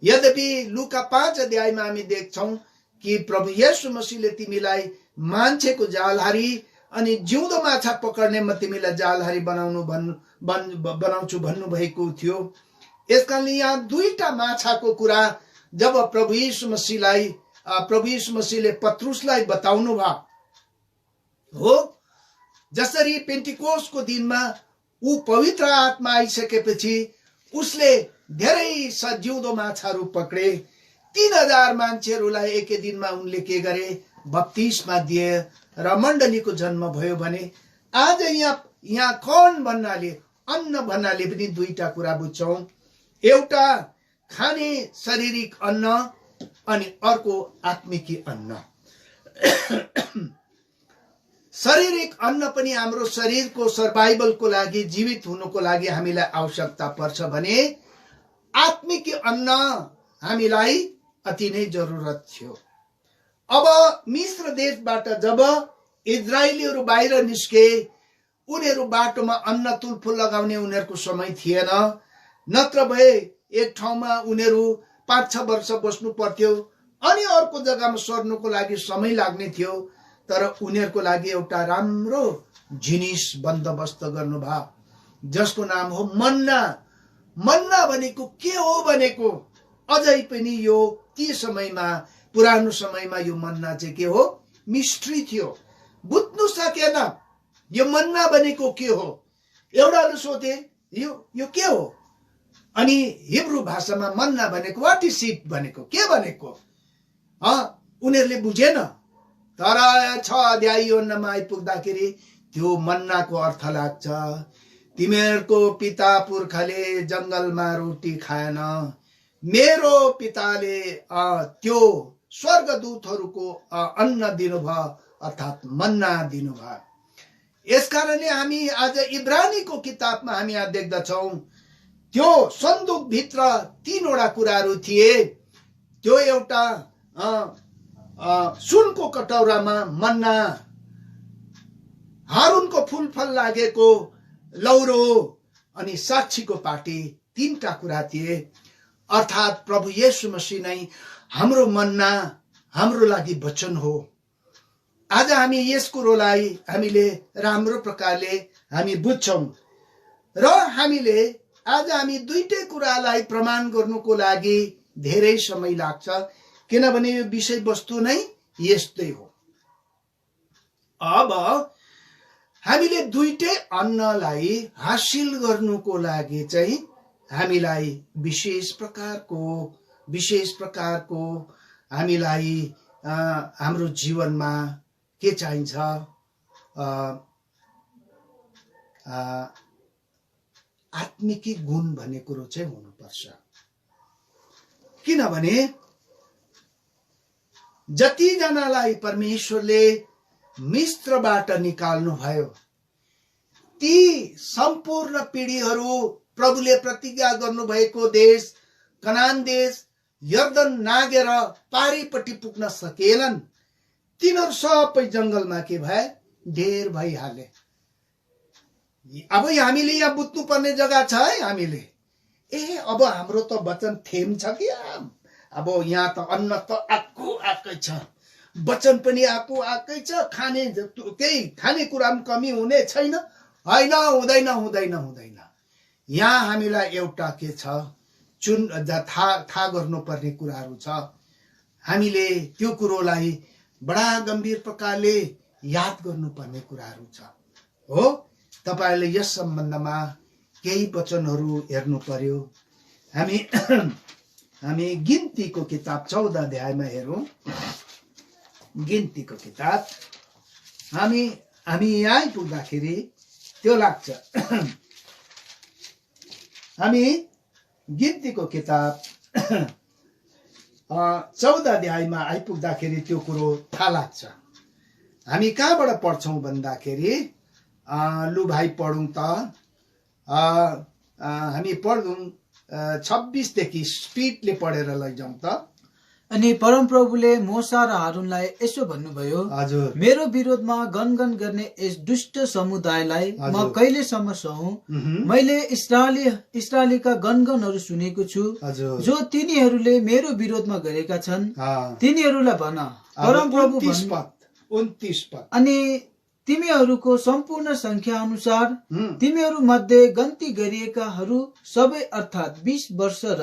Speaker 1: यद्यपि लुका 5 अध्यायमा हामी देख्छौं कि प्रभु येशू मसीहले तिमीलाई मान्छेको जालहारी अनि जिउँदो माछा पकड्ने म तिमीलाई जालहारी बनाउँछु भन्नुभएको थियो। यसकारणले यहाँ दुईटा माछाको कुरा जब प्रभु यीशु मसीहले पत्रुसलाई बताउनु भयो हो, जसरी पेन्टिकोसको दिनमा ऊ पवित्र आत्मा आइसकेपछि उसले धेरै जिउँदो माछाहरू पक्रे। 3000 मान्छेहरूलाई एकै दिनमा उनले के गरे, बप्तिस्मा दिए र मण्डलीको जन्म भयो। भने आज यहाँ कौन भन्नाले, अन्न भन्नाले पनि दुईटा कुरा बुझ्छौं, एउटा खाने शारीरिक अन्न अनि अर्को आत्मिकी अन्न। शारीरिक अन्न पनि हाम्रो शरीरको सर्भाइभलको लागि, जीवित हुनुको लागि हामीलाई आवश्यकता पर्छ भने आत्मिकी अन्न हामीलाई अति नै जरुरत थियो। अब मिस्र देशबाट जब इजरायलीहरू बाहिर निस्के, उनीहरू बाटोमा अन्न तुलफुल लगाउने उनीहरूको समय थिएन, नत्र भए एक ठाउँमा उनीहरू 5-6 वर्ष बस्नु पर्थ्यो अनि अर्को जग्गामा सर्नुको लागि समय लाग्ने थियो। तर उनीहरूको लागि एउटा राम्रो जिनिस बन्दोबस्त गर्नुभयो जसको नाम हो मन्ना। मन्ना भनेको के हो भनेको अझै पनि यो ती समयमा, पुरानो समयमा यो मन्ना चाहिँ के हो, मिस्ट्री थियो, बुझ्नु सकेन यो मन्ना भनेको के हो। एउटाले सोधे यो के हो, अनि हिब्रू भाषामा मन्ना भनेको व्हाट इज इट भनेको के भनेको, उनीहरूले बुझेन। तर 6 अध्याय योहन्नामा आइपुग्दाखेरि त्यो मन्नाको अर्थ लाग्छ, तिमीहरूको पिता पुर्खाले जंगलमा रोटी खाएन, मेरो पिताले त्यो स्वर्गदूतहरूको अन्न दिनुभयो, अर्थात् मन्ना दिनुभयो। यसकारणले हामी आज इब्रानीको किताबमा हामी यहाँ देख्दछौं त्यो सन्दुक भित्र 3 वटा कुराहरू थिए। त्यो एउटा सुनको कटौरामा मन्ना, हारूनको फूल लागेको लौरो अनि साक्षीको पाटी, 3टा कुरा थिए। अर्थात् प्रभु येशू मसीह नै हाम्रो मन्ना, हाम्रो लागि वचन हो। आज हामी यस कुरोलाई हामीले राम्रो प्रकारले हामी बुझ्छौं र हामी दुईटै कुरालाई प्रमाण गर्नुको लागि धेरै समय लाग्छ, किनभने यो विषय वस्तु नै यस्तै हो। अब हामीले दुईटै अन्नलाई हासिल गर्नुको लागि चाहिँ हामीलाई विशेष प्रकारको हामीलाई हाम्रो जीवनमा के चाहिन्छ, आत्मिकी गुण भन्ने कुरो चाहिँ हुनुपर्छ। किनभने जतिजनालाई परमेश्वरले मिस्रबाट निकाल्नु भयो, ती सम्पूर्ण पीढीहरू प्रभुले प्रतिज्ञा गर्नुभएको देश कनान देश यर्दन नागेर पारिपट्टि पुग्न सकेनन्। तिनीहरू सबै जंगलमा के भए, ढेर भइहाले। अब हामीले यहाँ बुझ्नु पर्ने जग्गा छ है। हामीले अब हाम्रो त वचन थेम छ कि, अब यहाँ त अन्न त आकै छ, वचन पनि आकै छ, खाने कुरा पनि कमी हुने छैन, होइन, हुँदैन। यहाँ हामीलाई एउटा के छ, थाहा गर्नुपर्ने कुराहरू छ। हामीले त्यो कुरोलाई बडा गम्भीर प्रकारले याद गर्नुपर्ने कुराहरू छ। हो, तपाईहरुले यस सम्बन्धमा केही वचनहरू हेर्नु पर्यो। हामी गिन्तीको किताब 14 अध्यायमा हेरौं। गिन्तीको किताब हामी यहाँ आइपुग्दाखेरि त्यो लाग्छ। हामी गिन्तीको किताब 14 अध्यायमा आइपुग्दाखेरि त्यो कुरो थाहा लाग्छ। हामी कहाँबाट पढ्छौं भन्दाखेरि लु भाइ पढौं त। हामी पढौं 26 देखि स्पिडले पढेर लैजाउँ त।
Speaker 2: अनि परमप्रभुले मोसा र हारूनलाई यसो भन्नुभयो,
Speaker 1: हजुर,
Speaker 2: मेरो विरोधमा गनगन गर्ने यस दुष्ट समुदायलाई म कहिलेसम्म सहूं? मैले इस्राएलीका गनगनहरू सुनेको छु, जो तिनीहरूले मेरो विरोधमा गरेका छन्। तिनीहरूलाई भन, परमप्रभु
Speaker 1: 29 पद।
Speaker 2: अनि तिमीहरूको सम्पूर्ण संख्या अनुसार तिमीहरू मध्ये गन्ती गरिएकाहरू सबै अर्थात 20 वर्ष र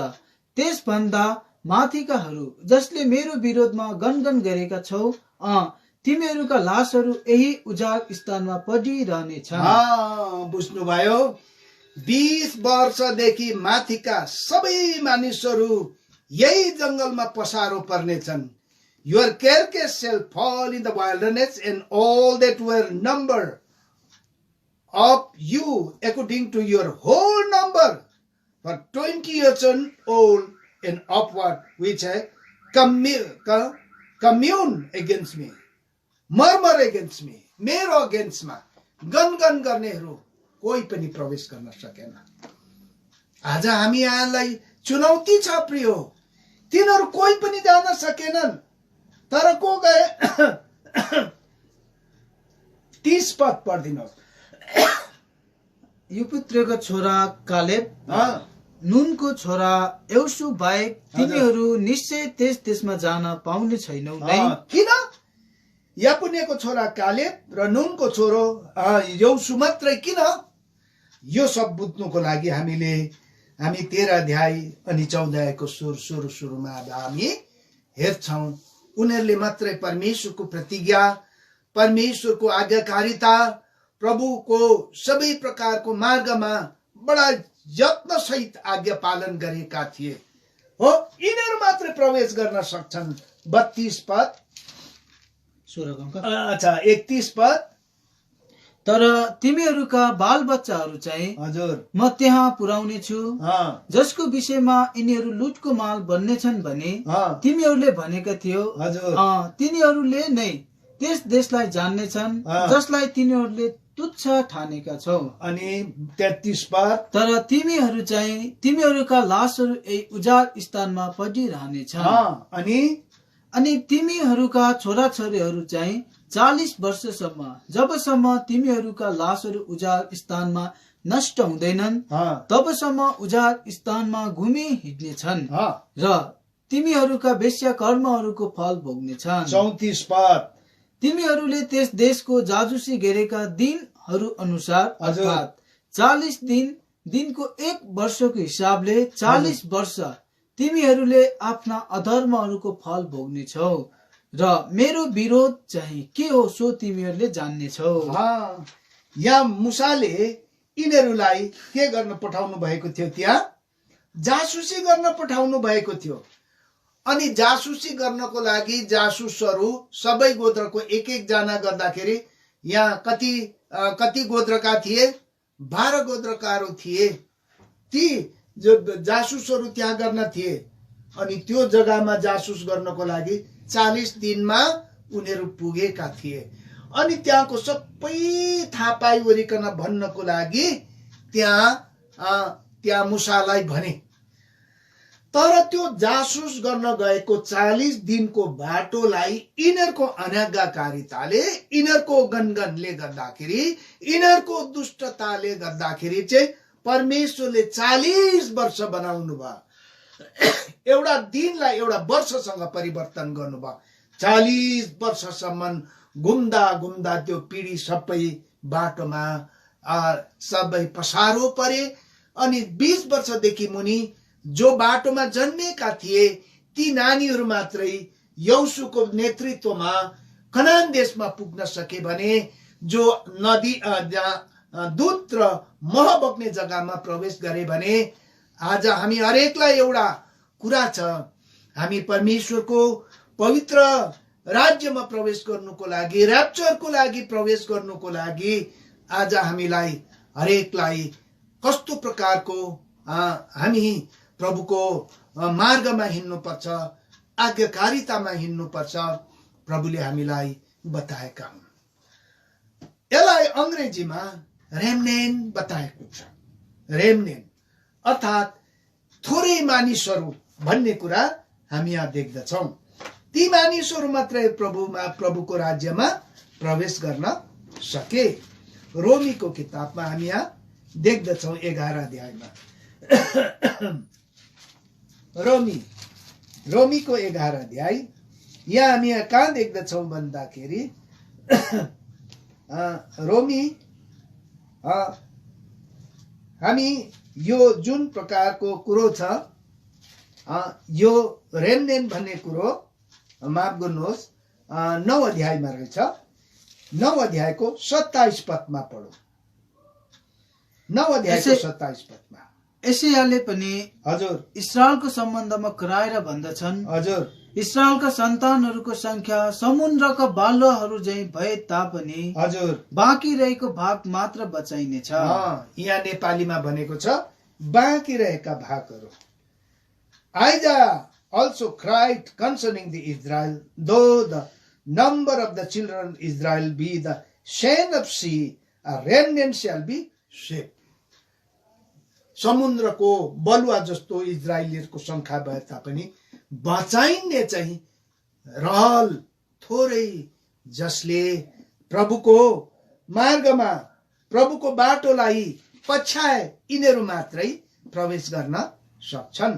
Speaker 2: त्यसभन्दा माथिकाहरू जसले मेरो विरोधमा गनगन गरेका छौ, तिमीहरूका लासहरू यही उजाड स्थानमा पडिरहनेछन्।
Speaker 1: बुझ्नुभयो? 20 वर्षदेखि माथिका सबै मानिसहरू यही जंगलमा पसारो पर्नेछन्। Your carcass shall fall in the wilderness, and all that were numbered of you according to your whole number, for 20 years old and upward, which have commune against me, murmur against me, मेरो अगेन्स्टमा गनगन गर्नेहरू कोही पनि प्रवेश गर्न सकेन। आज हामी यहाँलाई चुनौती छ प्रियो, तिनीहरू कोही पनि जान सकेनन्। तर को गए? 30 पद पढिदिनुहोस्।
Speaker 2: युपुत्रेको छोरा कालेब, नुनको छोरा यहोशु बाहेक तिमीहरू निश्चय त्यस देशमा जान पाउने छैनौ नै।
Speaker 1: किन? यपुनेको छोरा कालेब र नुनको छोरो यहोशु मात्रै किन? यो सब बुझ्नुको लागि हामी 13 अध्याय अनि 14 अध्यायको सुरुमा हामी हेर्छौं। उनीहरूले मात्रै परमेश्वरको प्रतिज्ञा, परमेश्वरको आज्ञाकारिता, प्रभुको सबै प्रकारको मार्गमा बडा यत्न सहित आज्ञा पालन गरेका थिए। हो, यिनीहरू मात्रै प्रवेश गर्न सक्छन्। 32 पद। 31 पद।
Speaker 2: तर तिमीहरूका बालबच्चाहरू चाहिँ
Speaker 1: हजुर
Speaker 2: म त्यहाँ पुर्याउने छु, जसको विषयमा यिनीहरू लुटको माल बन्नेछन् भने तिमीहरूले भनेका थियौ। तिनीहरूले नै त्यस देशलाई जान्नेछन् जसलाई तिनीहरूले तुच्छ ठानेका छौ।
Speaker 1: अनि 33 पद। तर
Speaker 2: तिमीहरू चाहिँ तिमीहरूका लासहरू यही उजाड स्थानमा पडिरहनेछन्। अनि तिमीहरूका छोराछोरीहरू चाहिँ 40 वर्षसम्म, जबसम्म तिमीहरूका लासहरू उजाड स्थानमा नष्ट हुँदैनन्, तबसम्म उजाड स्थानमा घुमी हिँड्नेछन् र तिमीहरूका वेश्या कर्महरूको फल भोग्नेछन्।
Speaker 1: 34 पद।
Speaker 2: तिमीहरूले त्यस देशको जाजुसी गरेका दिनहरू अनुसार अर्थात 40 दिनको 1 वर्षको हिसाबले 40 वर्ष तिमीहरूले आफ्ना अधर्महरूको फल भोग्नेछौ र मेरो विरोध चाहिँ के हो सो तिमीहरूले जान्नेछौ।
Speaker 1: यहाँ मूसाले यिनीहरूलाई के गर्न पठाउनु भएको थियो? त्यहाँ जासुसी गर्न पठाउनु भएको थियो। अनि जासुसी गर्नको लागि जासुसहरू सबै गोत्रको एक जना गर्दाखेरि यहाँ कति गोत्रका थिए? 12 गोत्रकाहरू थिए। ती जो जासुसहरू त्यहाँ गर्न थिए। अनि त्यो जग्गामा जासुस गर्नको लागि 40 दिनमा उनीहरू पुगेका थिए। अनि त्यहाँको सबै थाहा पाइवरिकन भन्नको लागि त्यहाँ मुसालाई भने। तर त्यो जासुस गर्न गएको 40 दिनको बाटोलाई यिनीहरूको अनाज्ञाकारिताले, यिनीहरूको गनगनले गर्दाखेरि, यिनीहरूको दुष्टताले गर्दाखेरि चाहिँ परमेश्वरले 40 वर्ष बनाउनु भयो। एउटा दिनलाई एउटा वर्षसँग परिवर्तन गर्नुभयो। 40 वर्षसम्म घुम्दा त्यो पिढी सबै बाटोमा सबै पसारो परे। अनि 20 वर्षदेखि मुनि जो बाटोमा जन्मेका थिए ती नानीहरू मात्रै यहोशूको नेतृत्वमा कनान देशमा पुग्न सके भने जो नदी दूध र मह बग्ने जग्गामा प्रवेश गरे भने आज हामी हरेकलाई एउटा कुरा छ, हामी परमेश्वरको पवित्र राज्यमा प्रवेश गर्नुको लागि, र्याप्चरको लागि प्रवेश गर्नुको लागि आज हामीलाई हरेकलाई कस्तो प्रकारको हामी प्रभुको मार्गमा हिँड्नुपर्छ, आज्ञाकारितामा हिँड्नुपर्छ, प्रभुले हामीलाई बताएका हुन्। यसलाई अंग्रेजीमा रेमनेन्ट बताएको छ। रेमनेन्ट अर्थात् थोरै मानिसहरू भन्ने कुरा हामी यहाँ देख्दछौँ। ती मानिसहरू मात्रै प्रभुको राज्यमा प्रवेश गर्न सके। रोमीको किताबमा हामी यहाँ देख्दछौँ 11 अध्यायमा। रोमीको 11 अध्याय यहाँ हामी यहाँ कहाँ देख्दछौँ भन्दाखेरि रोमी हामी यो जुन प्रकारको कुरो छ, यो रेमनेन्ट भन्ने कुरो माफ गर्नुहोस् 9 अध्यायमा रहेछ। 9 अध्यायको 27 पदमा पढौँ। 9 अध्यायको 27 पदमा
Speaker 2: एशियाले पनि
Speaker 1: हजुर
Speaker 2: इस्राएलको सम्बन्धमा कराएर भन्दछन्,
Speaker 1: हजुर
Speaker 2: इस्राएलका सन्तानहरूको संख्या समुद्रका बालुवाहरू झैं भए तापनि
Speaker 1: हजुर
Speaker 2: बाँकी रहेको भाग मात्र बचाइनेछ।
Speaker 1: यहाँ नेपालीमा भनेको छ बाँकी रहेका भागहरू। Isaiah also cried concerning the Israel, though the number of the children of Israel be the sand of sea, a remnant shall be saved. समुद्रको बलुवा जस्तो इजरायलीहरूको संख्या भए तापनि बचाइने चाहिँ रहल थोरै, जसले प्रभुको मार्गमा प्रभुको बाटोलाई पछ्याए यिनीहरू मात्रै प्रवेश गर्न सक्छन्।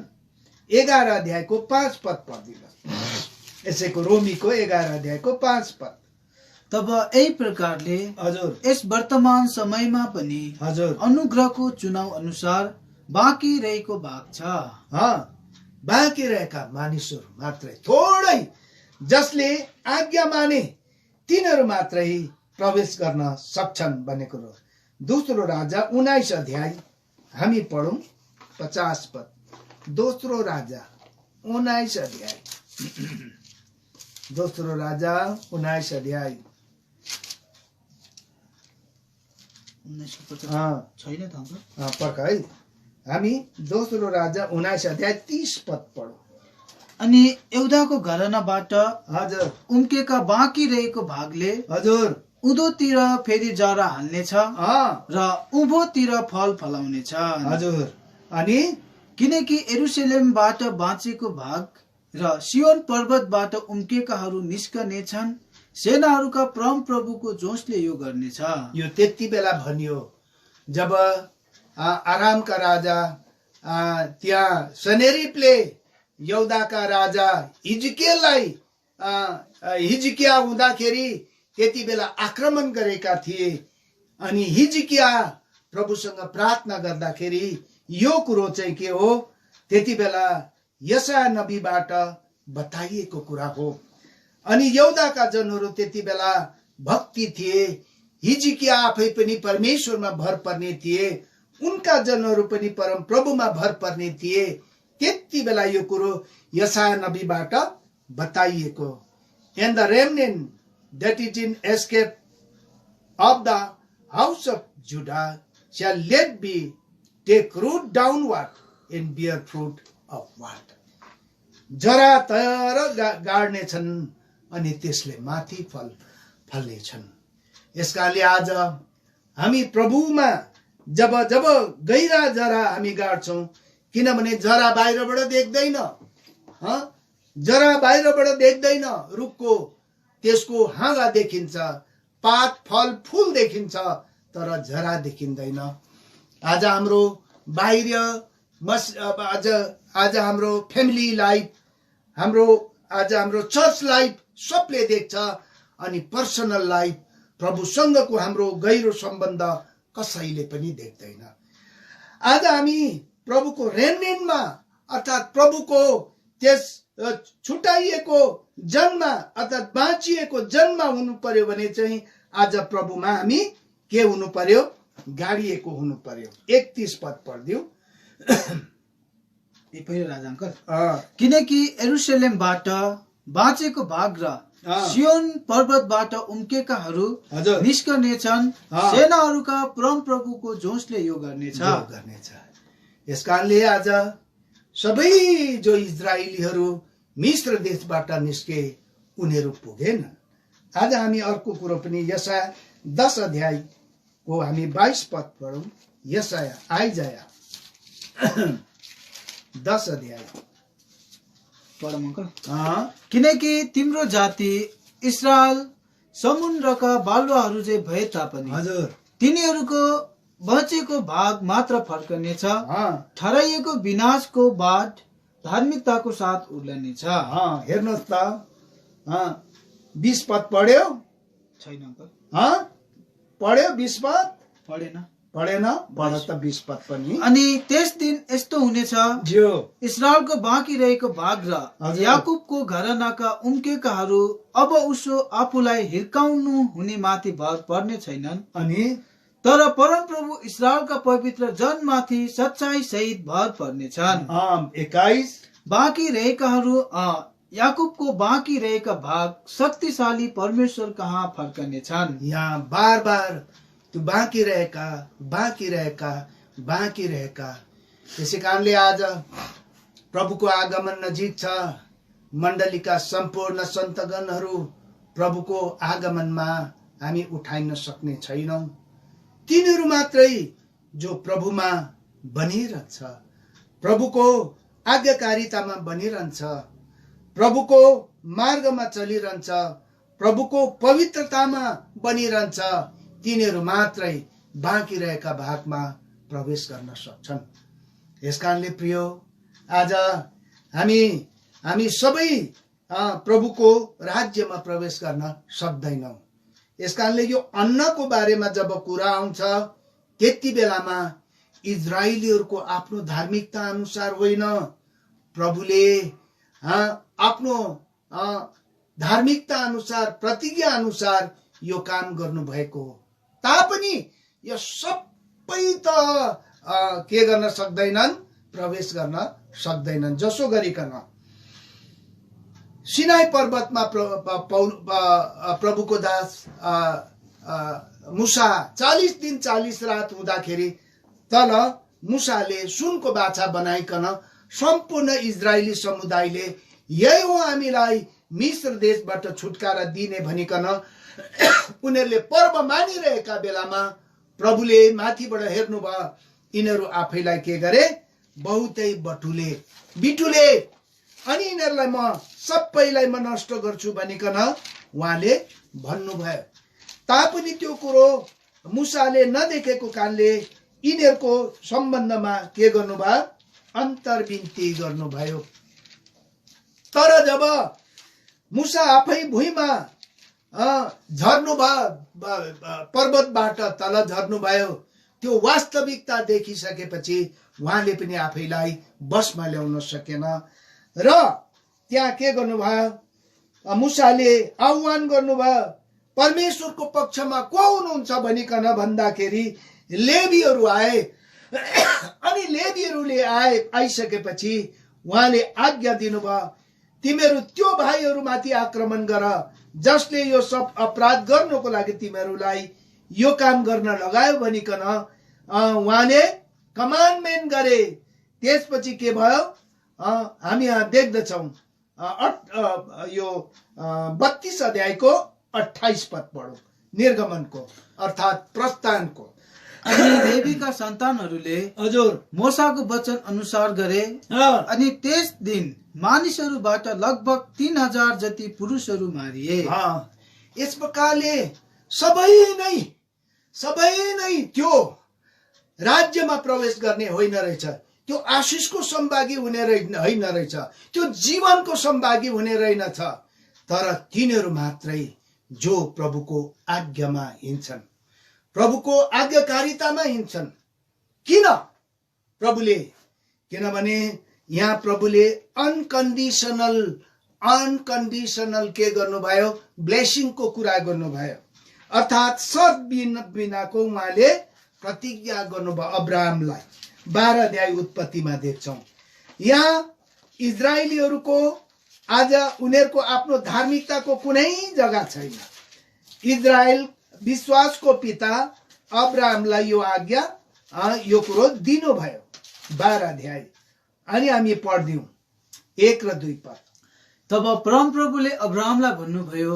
Speaker 1: 11 अध्यायको 5 पद पढिदिनुहोस्। यसैको रोमीको 11 अध्यायको 5 पद।
Speaker 2: तब यही प्रकारले
Speaker 1: हजुर
Speaker 2: यस वर्तमान समयमा पनि
Speaker 1: हजुर
Speaker 2: अनुग्रहको चुनाव अनुसार बाँकी रहेको भाग छ।
Speaker 1: बाँकी रहेका मानिसहरू मात्रै, थोरै जसले आज्ञा माने तिनीहरू मात्रै प्रवेश गर्न सक्छन् भन्ने कुरो। दोस्रो राजा 19 अध्याय हामी पढौँ 50 पद। दोस्रो राजा 19 अध्याय। दोस्रो राजा 19 अध्याय।
Speaker 2: छैन त
Speaker 1: पर्ख है, हामी दोस्रो राजा 19 अध्याय 30 पद पढौँ।
Speaker 2: अनि यहुदाको घरानाबाट
Speaker 1: हजुर
Speaker 2: उम्केका बाँकी रहेको भागले
Speaker 1: हजुर
Speaker 2: उधोतिर फेरि जरा हाल्नेछ र उभोतिर फल फलाउनेछ।
Speaker 1: हजुर अनि
Speaker 2: किनकि यरुशलेमबाट बाँचेको भाग र सियोन पर्वतबाट उम्केकाहरू निस्कनेछन्। सेनाहरूका परम प्रभुको जोशले यो गर्नेछ।
Speaker 1: यो त्यति बेला भनियो जब आरामका राजा त्यहाँ सनेरिपले यहुदाका राजा हिजकिया हुँदाखेरि त्यति बेला आक्रमण गरेका थिए। अनि हिजकिया प्रभुसँग प्रार्थना गर्दाखेरि यो कुरो चाहिँ के हो, त्यति बेला यशाया नबीबाट बताइएको कुरा हो। अनि यहुदाका जनहरू त्यति बेला भक्ति थिए। हिजकिया आफै पनि परमेश्वरमा भर पर्ने थिए, उनका जनहरू पनि परम प्रभुमा भर पर्ने थिए। त्यति बेला यो कुरो यशाया नबीबाट बताइएको। And the remnant that is in escape of the house of Judah shall let be take root downward and bear fruit upward. जरा तर गाड्ने छन् अनि त्यसले माथि फल फल्ने छन्। यसकारणले आज हामी प्रभुमा जब जब गहिरा जरा हामी गाड्छौं, किनभने जरा बाहिरबाट देख्दैन, जरा बाहिरबाट देख्दैन, रुखको त्यसको हाँगा देखिन्छ, पात फल फूल देखिन्छ, तर जरा देखिँदैन। आज हाम्रो बाहिर आज हाम्रो फ्यामिली लाइफ, आज हाम्रो चर्च लाइफ सबले देख्छ, अनि पर्सनल लाइफ प्रभुसँगको हाम्रो गहिरो सम्बन्ध कसैले पनि देख्दैन। आज हामी प्रभुको रेमनेन्टमा अर्थात् प्रभुको त्यस छुटाइएको जन्म अर्थात् बाँचिएको जन्म हुनु पर्यो भने चाहिँ आज प्रभुमा हामी के हुनु पर्यो? गाडिएको हुनु पर्यो। 31 पद पढ्दिऊ।
Speaker 2: पहिलो राजा अङ्कल, किनकि यरुशलेमबाट बाँचेको भाग र सियोन पर्वतबाट उम्केकाहरू निस्कनेछन्, सेनाहरूका परम प्रभुको जोशले यो गर्नेछ।
Speaker 1: यस कारणले आज सबै जो इजरायलीहरू मिस्र देशबाट निस्के उनीहरू पुगेन। आज हामी अर्को कुरो पनि यशाया 10 अध्यायको हामी 22 पद पढौं। यशाया आइजाया 10 अध्याय
Speaker 2: पढौं अङ्कल। किनकि तिम्रो जाति इस्रायल समुद्रका बालुवाहरू चाहिँ भए तापनि तिनीहरूको बचेको भाग मात्र फर्कनेछ, ठहराइएको विनाशको बाट धार्मिकताको साथ उर्लनेछ।
Speaker 1: हेर्नुहोस् त 20 पद पढ्यो?
Speaker 2: छैन अङ्कल।
Speaker 1: पढ्यो 20 पद?
Speaker 2: पढेन।
Speaker 1: पढ त 20 पद पनि।
Speaker 2: अनि त्यस दिन यस्तो हुनेछ, इस्रायलको बाँकी रहेको भाग र याकुबको घरानाका उम्केकाहरू अब उसो आफूलाई हिर्काउनु हुने माथि भर पर्ने छैनन्,
Speaker 1: अनि
Speaker 2: तर परमप्रभु इस्रायलका पवित्र जनमाथि सच्चाई सहित भर पर्नेछन्।
Speaker 1: 21
Speaker 2: बाँकी रहेकाहरू याकुबको बाँकी रहेका भाग शक्तिशाली परमेश्वर कहाँ फर्कनेछन्।
Speaker 1: यहाँ बार बार त्यो बाँकी रहेका त्यसै कारणले आज प्रभुको आगमन नजिक छ। मण्डलीका सम्पूर्ण सन्तगणहरू प्रभुको आगमनमा हामी उठाइन सक्ने छैनौं। तिनीहरू मात्रै जो प्रभुमा बनिरहन्छ, प्रभुको आज्ञाकारितामा बनिरहन्छ, प्रभुको मार्गमा चलिरहन्छ, प्रभुको पवित्रतामा बनिरहन्छ, तिनीहरू मात्रै बाँकी रहेका भागमा प्रवेश गर्न सक्छन्। यसकारणले प्रियो, आज हामी सबै प्रभुको राज्यमा प्रवेश गर्न सक्दैनौं। यसकारणले यो अन्नको बारेमा जब कुरा आउँछ त्यति बेलामा इजरायलीहरूको आफ्नो धार्मिकता अनुसार होइन, प्रभुले आफ्नो धार्मिकता अनुसार, प्रतिज्ञा अनुसार यो काम गर्नु भएको हो। तापनि यो सबै त के गर्न सक्दैनन्? प्रवेश गर्न सक्दैनन्। जसो गरिकन सिनाई पर्वतमा प्रभुको दास मुसा 40 दिन 40 रात हुँदाखेरि तल मुसाले सुनको बाछा बनाइकन सम्पूर्ण इजरायली समुदायले यही हो हामीलाई मिस्र देशबाट छुटकारा दिने भनिकन उनीहरूले पर्व मानिरहेका बेलामा प्रभुले माथिबाट हेर्नुभयो, यिनीहरू आफैलाई के गरे? बहुतै बिटुले, अनि यिनीहरूलाई म सबैलाई म नष्ट गर्छु भनिकन उहाँले भन्नुभयो। तापनि त्यो कुरो मुसाले नदेखेको कारणले यिनीहरूको सम्बन्धमा के गर्नुभयो? अन्तर्विन्ती गर्नुभयो। तर जब मुसा आफै भुइँमा झर्नुभयो, पर्वतबाट तल झर्नुभयो, त्यो वास्तविकता देखिसकेपछि उहाँले पनि आफैलाई बसमा ल्याउन सकेन र त्यहाँ के गर्नुभयो? मुसाले आह्वान गर्नुभयो, परमेश्वरको पक्षमा को हुनुहुन्छ भनिकन भन्दाखेरि लेवीहरू आए। अनि लेवीहरूले आइसकेपछि उहाँले आज्ञा दिनुभयो, तिमीहरू त्यो भाइहरूमाथि आक्रमण गर जसले यो सब अपराध गर्नको लागि तिमीहरूलाई यो काम गर्न लगायो भनिकन उहाँले कमान्डमेन्ट गरे। त्यसपछि के भयो? हामी यहाँ देख्दछौँ यो 32 अध्यायको 28 पद पढौं। निर्गमनको अर्थात् प्रस्थानको।
Speaker 2: अनि लेवीका सन्तानहरूले हजुर मोसाको वचन अनुसार गरे। अनि त्यस दिन मानिसहरूबाट लगभग 3000 जति पुरुषहरू मारिए।
Speaker 1: यस प्रकारले सबै नै त्यो राज्यमा प्रवेश गर्ने होइन रहेछ, त्यो आशिषको सम्भागी हुने होइन रहेछ, त्यो जीवनको सम्भागी हुने रहेनछ, तर तिनीहरू मात्रै जो प्रभुको आज्ञामा हिँड्छन्, प्रभुको आज्ञाकारितामा हिँड्छन्। किन प्रभुले? किनभने यहाँ प्रभुले अनकन्डिसनल के गर्नुभयो, ब्लेसिङको कुरा गर्नुभयो। अर्थात् शर्त बिनाको उहाँले प्रतिज्ञा गर्नुभयो अब्राहमलाई। 12 अध्याय उत्पत्तिमा देख्छौं। यहाँ इजरायलीहरूको आज उनीहरूको आफ्नो धार्मिकताको कुनै जग्गा छैन। इजरायल विश्वासको पिता अब्राहमलाई यो आज्ञा यो कुरो दिनुभयो। 12 अध्याय अनि हामी पढ्दियौं 1 र 2 पद।
Speaker 2: तब परमप्रभुले अब्राहमलाई भन्नुभयो,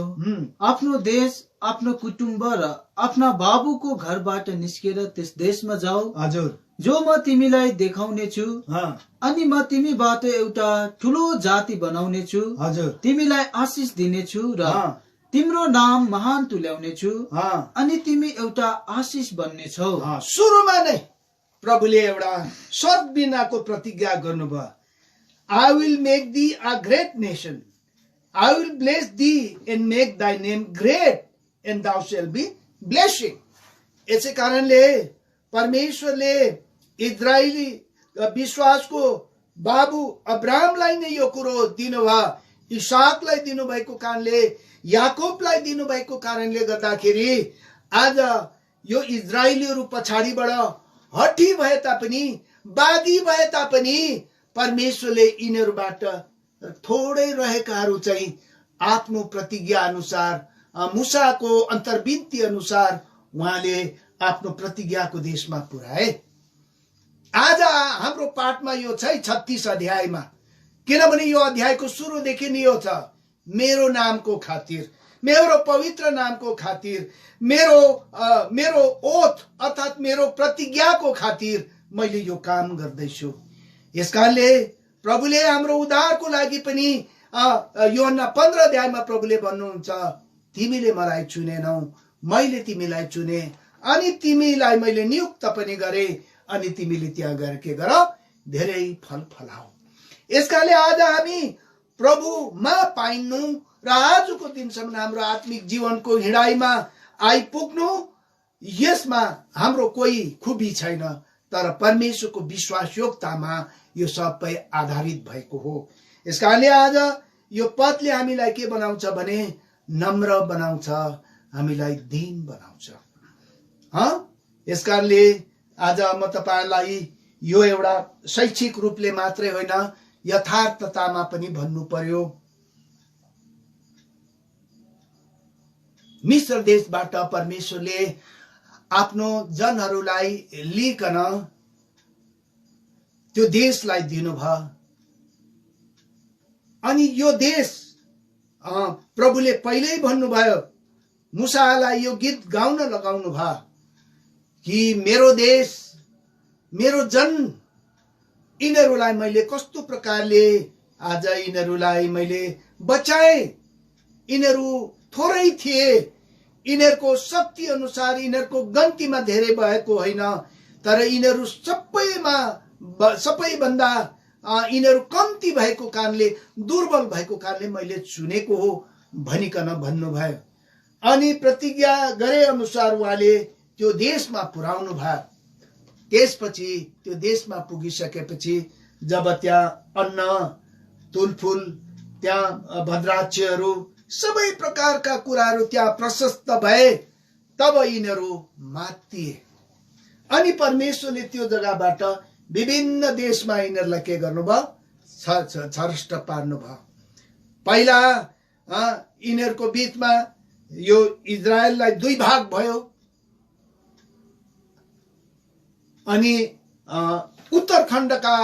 Speaker 2: आफ्नो देश, आफ्नो कुटुम्ब र आफ्ना बाबुको घरबाट निस्केर त्यस देशमा जाऊ,
Speaker 1: हजुर,
Speaker 2: जो म तिमीलाई देखाउने छु, अनि म तिमीबाट एउटा ठुलो जाति बनाउने छु,
Speaker 1: हजुर,
Speaker 2: तिमीलाई आशिष दिनेछु र तिम्रो नाम महान तुल्याउने छु, अनि तिमी एउटा आशिष बन्नेछौ।
Speaker 1: सुरुमा नै प्रभुले एउटा शर्त बिनाको प्रतिज्ञा गर्नुभयो। I will make thee a great nation. I will bless thee and make thy name great, and thou shalt be blessing. यसै कारणले परमेश्वरले इजरायली विश्वासको बाबु अब्राहमलाई नै यो कुरो दिनुभयो। इसाकलाई दिनुभएको कारणले, याकोबलाई दिनुभएको कारणले गर्दाखेरि आज यो इजरायलीहरू पछाडिबाट हठी भए तापनि, बागी भए तापनि परमेश्वरले यिनीहरूबाट थोरै रहेकाहरू चाहिँ आफ्नो प्रतिज्ञा अनुसार, मुसाको अन्तर्विन्ती अनुसार उहाँले आफ्नो प्रतिज्ञाको देशमा पुर्याए। आज हाम्रो पाठमा यो छ 36 अध्यायमा, किनभने यो अध्यायको सुरुदेखि नै यो छ, मेरो नामको खातिर, मेरो पवित्र नामको खातिर, मेरो ओथ अर्थात् मेरो प्रतिज्ञाको खातिर मैले यो काम गर्दैछु। यसकारणले प्रभुले हाम्रो उद्धारको लागि पनि यूहन्ना 15 अध्यायमा प्रभुले भन्नुहुन्छ, तिमीले मलाई चुनेनौ, मैले तिमीलाई चुने, अनि तिमीलाई मैले नियुक्त पनि गरे, अनि तिमीले त्यहाँ गएर के गर, धेरै फल फलाऊ। यसकारणले आज हामी प्रभुमा पाइनु र आजको दिनसम्म हाम्रो आत्मिक जीवनको हिँडाइमा आइपुग्नु, यसमा हाम्रो कोही खुबी छैन, तर परमेश्वरको विश्वासयोग्यतामा यो सबै आधारित भएको हो। यसकारणले आज यो पदले हामीलाई के बनाउँछ भने नम्र बनाउँछ, हामीलाई दीन बनाउँछ। यसकारणले आज म तपाईहरुलाई यो एउटा शैक्षिक रूपले मात्रै होइन, यथार्थतामा पनि भन्नु पर्यो। मिस्र देशबाट परमेश्वरले आफ्नो जनहरूलाई लिइकन त्यो देशलाई दिनुभयो, अनि यो देश प्रभुले पहिल्यै भन्नुभयो, मुसालाई यो गीत गाउन लगाउनु भयो कि मेरो देश, मेरो जन, यिनीहरूलाई मैले कस्तो प्रकारले आज यिनीहरूलाई मैले बचाए। यिनीहरू थोरै थिए, यिनीहरूको शक्ति अनुसार यिनीहरूको गन्तीमा धेरै भएको होइन, तर यिनीहरू सबैभन्दा यिनीहरू कम्ती भएको कारणले, दुर्बल भएको कारणले मैले चुनेको हो भनिकन भन्नुभयो। अनि प्रतिज्ञा गरे अनुसार उहाँले त्यो देशमा पुर्याउनु भयो। त्यसपछि त्यो देशमा पुगिसकेपछि जब त्यहाँ अन्न, तुलफुल, त्यहाँ भद्राक्षहरू, सबै प्रकारका कुराहरू त्यहाँ प्रशस्त भए, तब यिनीहरू मातिए। अनि परमेश्वरले त्यो जग्गाबाट विभिन्न देशमा यिनीहरूलाई के गर्नुभयो, छरष्ट पार्नुभयो। पहिला यिनीहरूको बीचमा यो इजरायललाई 2 भाग भयो, अनि उत्तरखण्डका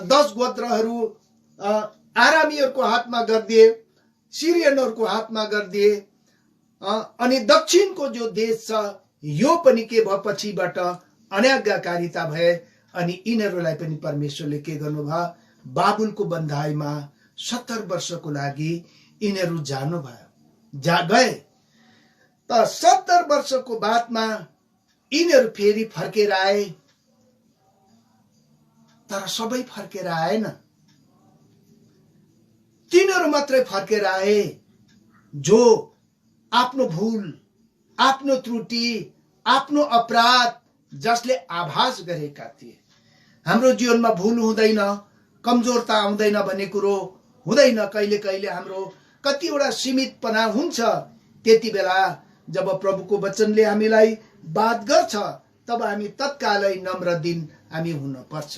Speaker 1: 10 गोत्रहरू आरामीहरूको हातमा गरिदिए, सिरियनहरूको हातमा गरिदिए, अनि दक्षिणको जो देश छ यो पनि के भयो, पछिबाट अनाज्ञाकारिता भए, अनि यिनीहरूलाई पनि परमेश्वरले के गर्नुभयो, बाबुलको बन्धाइमा 70 वर्षको लागि यिनीहरू गए। त 70 वर्षको बादमा यिनीहरू फेरि फर्केर आए, तर सबै फर्केर आएन। तिनीहरू मात्रै फर्केर आए जो आफ्नो भूल, आफ्नो त्रुटि, आफ्नो अपराध जसले आभास गरेका थिए। हाम्रो जीवनमा भूल हुँदैन, कमजोरता आउँदैन भन्ने कुरो हुँदैन। कहिले कहिले हाम्रो कतिवटा सीमितपना हुन्छ। त्यति बेला जब प्रभुको वचनले हामीलाई बात गर्छ तब हामी तत्कालै नम्र दिन हामी हुन पर्छ।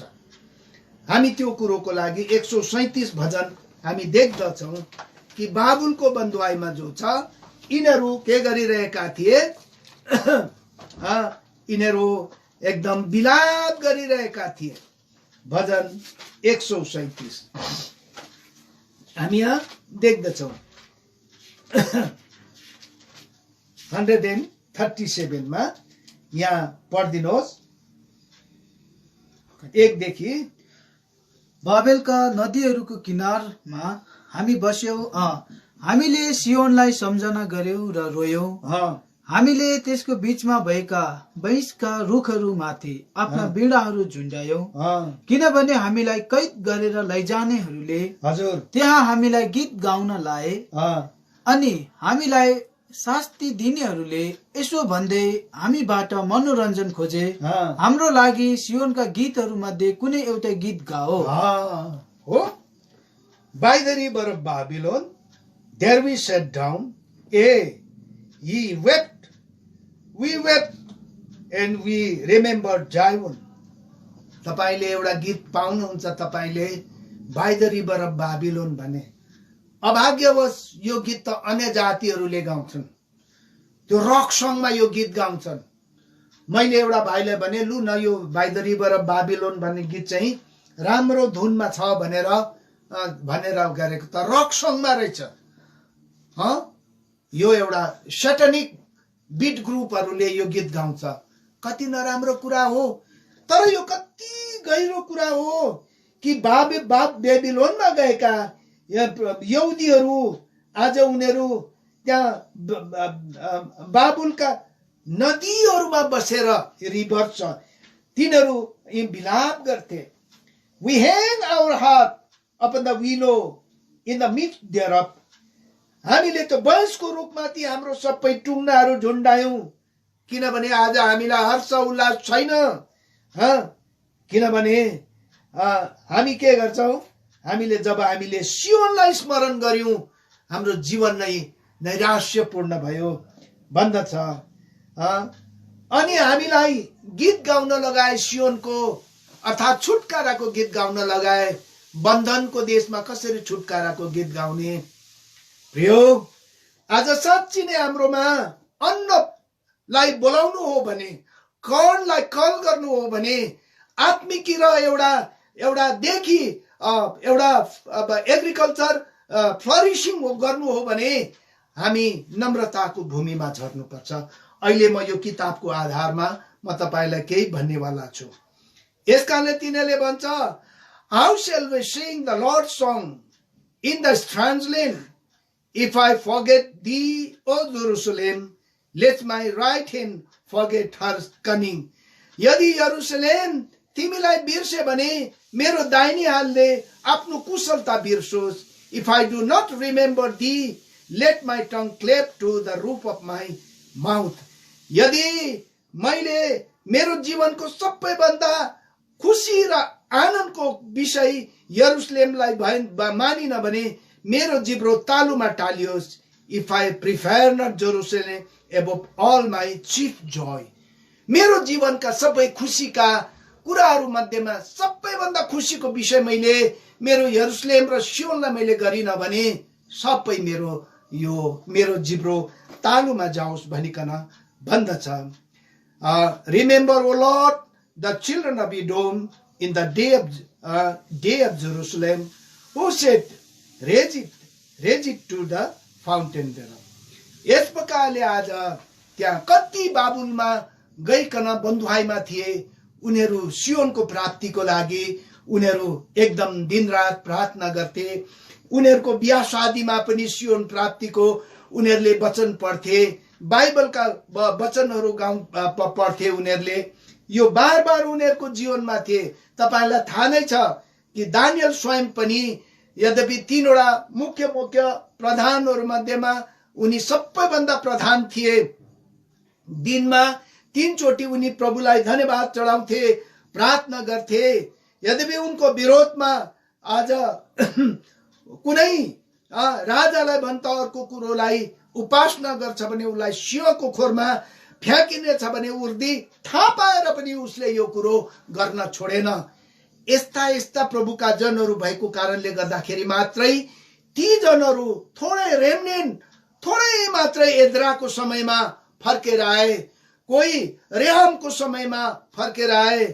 Speaker 1: हामी त्यो कुरोको लागि 137 भजन हामी देख्दछौँ कि बाबुलको बन्धुवाईमा जो छ यिनीहरू के गरिरहेका थिए यिनीहरू एकदम विलाप गरिरहेका थिए। भजन 137 हामी यहाँ देख्दछौँ 137 मा यहाँ पढिदिनुहोस् 1 देखि।
Speaker 2: बाबेलका नदीहरूको किनारमा हामी बस्यौं, हामीले सियोनलाई सम्झना गर्यौं र रोयौं। हामीले त्यसको बीचमा भएका बैंसका रुखहरू माथि आफ्ना बीडाहरू झुन्ड्यायौं, किनभने हामीलाई कैद गरेर लैजानेहरूले
Speaker 1: हजुर
Speaker 2: त्यहाँ हामीलाई गीत गाउन लाए। अनि हामीलाई शास्ति दिनेहरूले यसो भन्दै हामीबाट मनोरञ्जन खोजे, हाम्रो लागि सियोनका गीतहरू मध्ये कुनै एउटा गीत गाओ।
Speaker 1: हो By the river of Babylon there we sat down, ye wept, we wept, and we remembered Zion. तपाईले एउटा गीत पाउनुहुन्छ, तपाईले By the river of Babylon भने। अभाग्यवश यो गीत त अन्य जातिहरूले गाउँछन्, त्यो रक सङमा यो गीत गाउँछन्। मैले एउटा भाइलाई भने लु न यो By the river of Babylon भन्ने गीत चाहिँ राम्रो धुनमा छ भनेर गरेको त रक सङमा रहेछ। यो एउटा सैटानिक बीट ग्रुपहरूले यो गीत गाउँछ। कति नराम्रो कुरा हो, तर यो कति गहिरो कुरा हो कि बेबिलोनमा गएका यहुदीहरू आज उनीहरू त्यहाँ बाबुलका नदीहरूमा बसेर रिभर छ, तिनीहरू विलाप गर्थे। We hang our heart upon the willow in the midst thereof. हामीले त बैंसको रुखमाथि हाम्रो सबै टुङ्नाहरू झुन्डायौं, किनभने आज हामीलाई हर्ष उल्लास छैन। किनभने हामी के गर्छौं, जब हामीले सियोनलाई स्मरण गर्यौं हाम्रो जीवन नै नैराश्यपूर्ण भयो भन्दछ। अनि हामीलाई गीत गाउन लगाए, सियोनको अर्थात् छुटकाराको गीत गाउन लगाए। बन्धनको देशमा कसरी छुटकाराको गीत गाउने। प्रियो, आज साँच्चै नै हाम्रोमा अन्नलाई बोलाउनु हो भने, कर्णलाई कल गर्नु हो भने, आत्मिकी र एउटा देखि एउटा एग्रिकल्चर फ्लरिशिङ गर्नु हो भने हामी नम्रताको भूमिमा झर्नुपर्छ। अहिले म यो किताबको आधारमा म तपाईलाई केही भन्नेवाला छु। यसकारणले तिनीहरूले भन्छ, How shall we sing the Lord's song in the strange land? If I forget thee, O Jerusalem, let my right hand forget her cunning. यदि यरुसलेम तिमीलाई बिर्से भने मेरो दाहिने हातले आफ्नो कुशलता बिर्सोस्। If I do not remember thee, let my tongue cleave to the roof of my mouth. यदि मैले मेरो जीवनको सबैभन्दा खुशी र आनन्दको विषय यरुसलेमलाई मानिन भने मेरो जिब्रो तालुमा टालियोस्। If I prefer not Jerusalem above all my chief joy. मेरो जीवनका सबै खुशीका कुराहरू मध्येमा सबैभन्दा खुशीको विषय मैले मेरो यरुसलेम र सियोनलाई मैले गरिन भने सबै मेरो जिब्रो तालुमा जाओस् भनिकन भन्दछ। Remember, O Lord, the children of Edom in the day of Jerusalem, who said, raise it to the fountain thereof. यस प्रकारले आज त्यहाँ कति बाबुलमा गइकन बन्धुहाईमा थिए, उनीहरू सियोनको प्राप्तिको लागि उनीहरू एकदम दिनरात प्रार्थना गर्थे। उनीहरूको बिहा शादीमा पनि सियोन प्राप्तिको उनीहरूले वचन पढ्थे, बाइबलका वचनहरू पढ्थे उनीहरूले। यो बार बार उनीहरूको जीवनमा थिए। तपाईलाई थाहा नै छ कि दानियल स्वयं पनि यद्यपि तीनवटा मुख्य प्रधानहरू मध्येमा उनी सबैभन्दा प्रधान थिए। दिनमा 3 चोटि उनी प्रभुलाई धन्यवाद चढाउँथे, प्रार्थना गर्थे। यद्यपि उनको विरोधमा आज कुनै राजालाई भन्दा अर्को कुरोलाई उपासना गर्छ भने उसलाई सिंहको खोरमा फ्याँकिनेछ भने उर्दी थाहा पाएर पनि उसले यो कुरो गर्न छोडेन। यस्ता यस्ता प्रभुका जनहरू भएको कारणले गर्दाखेरि मात्रै ती जनहरू थोरै रेमनेन्ट, थोरै मात्रै एद्राको समयमा फर्केर आए, कोही रेहमको समयमा फर्केर आए,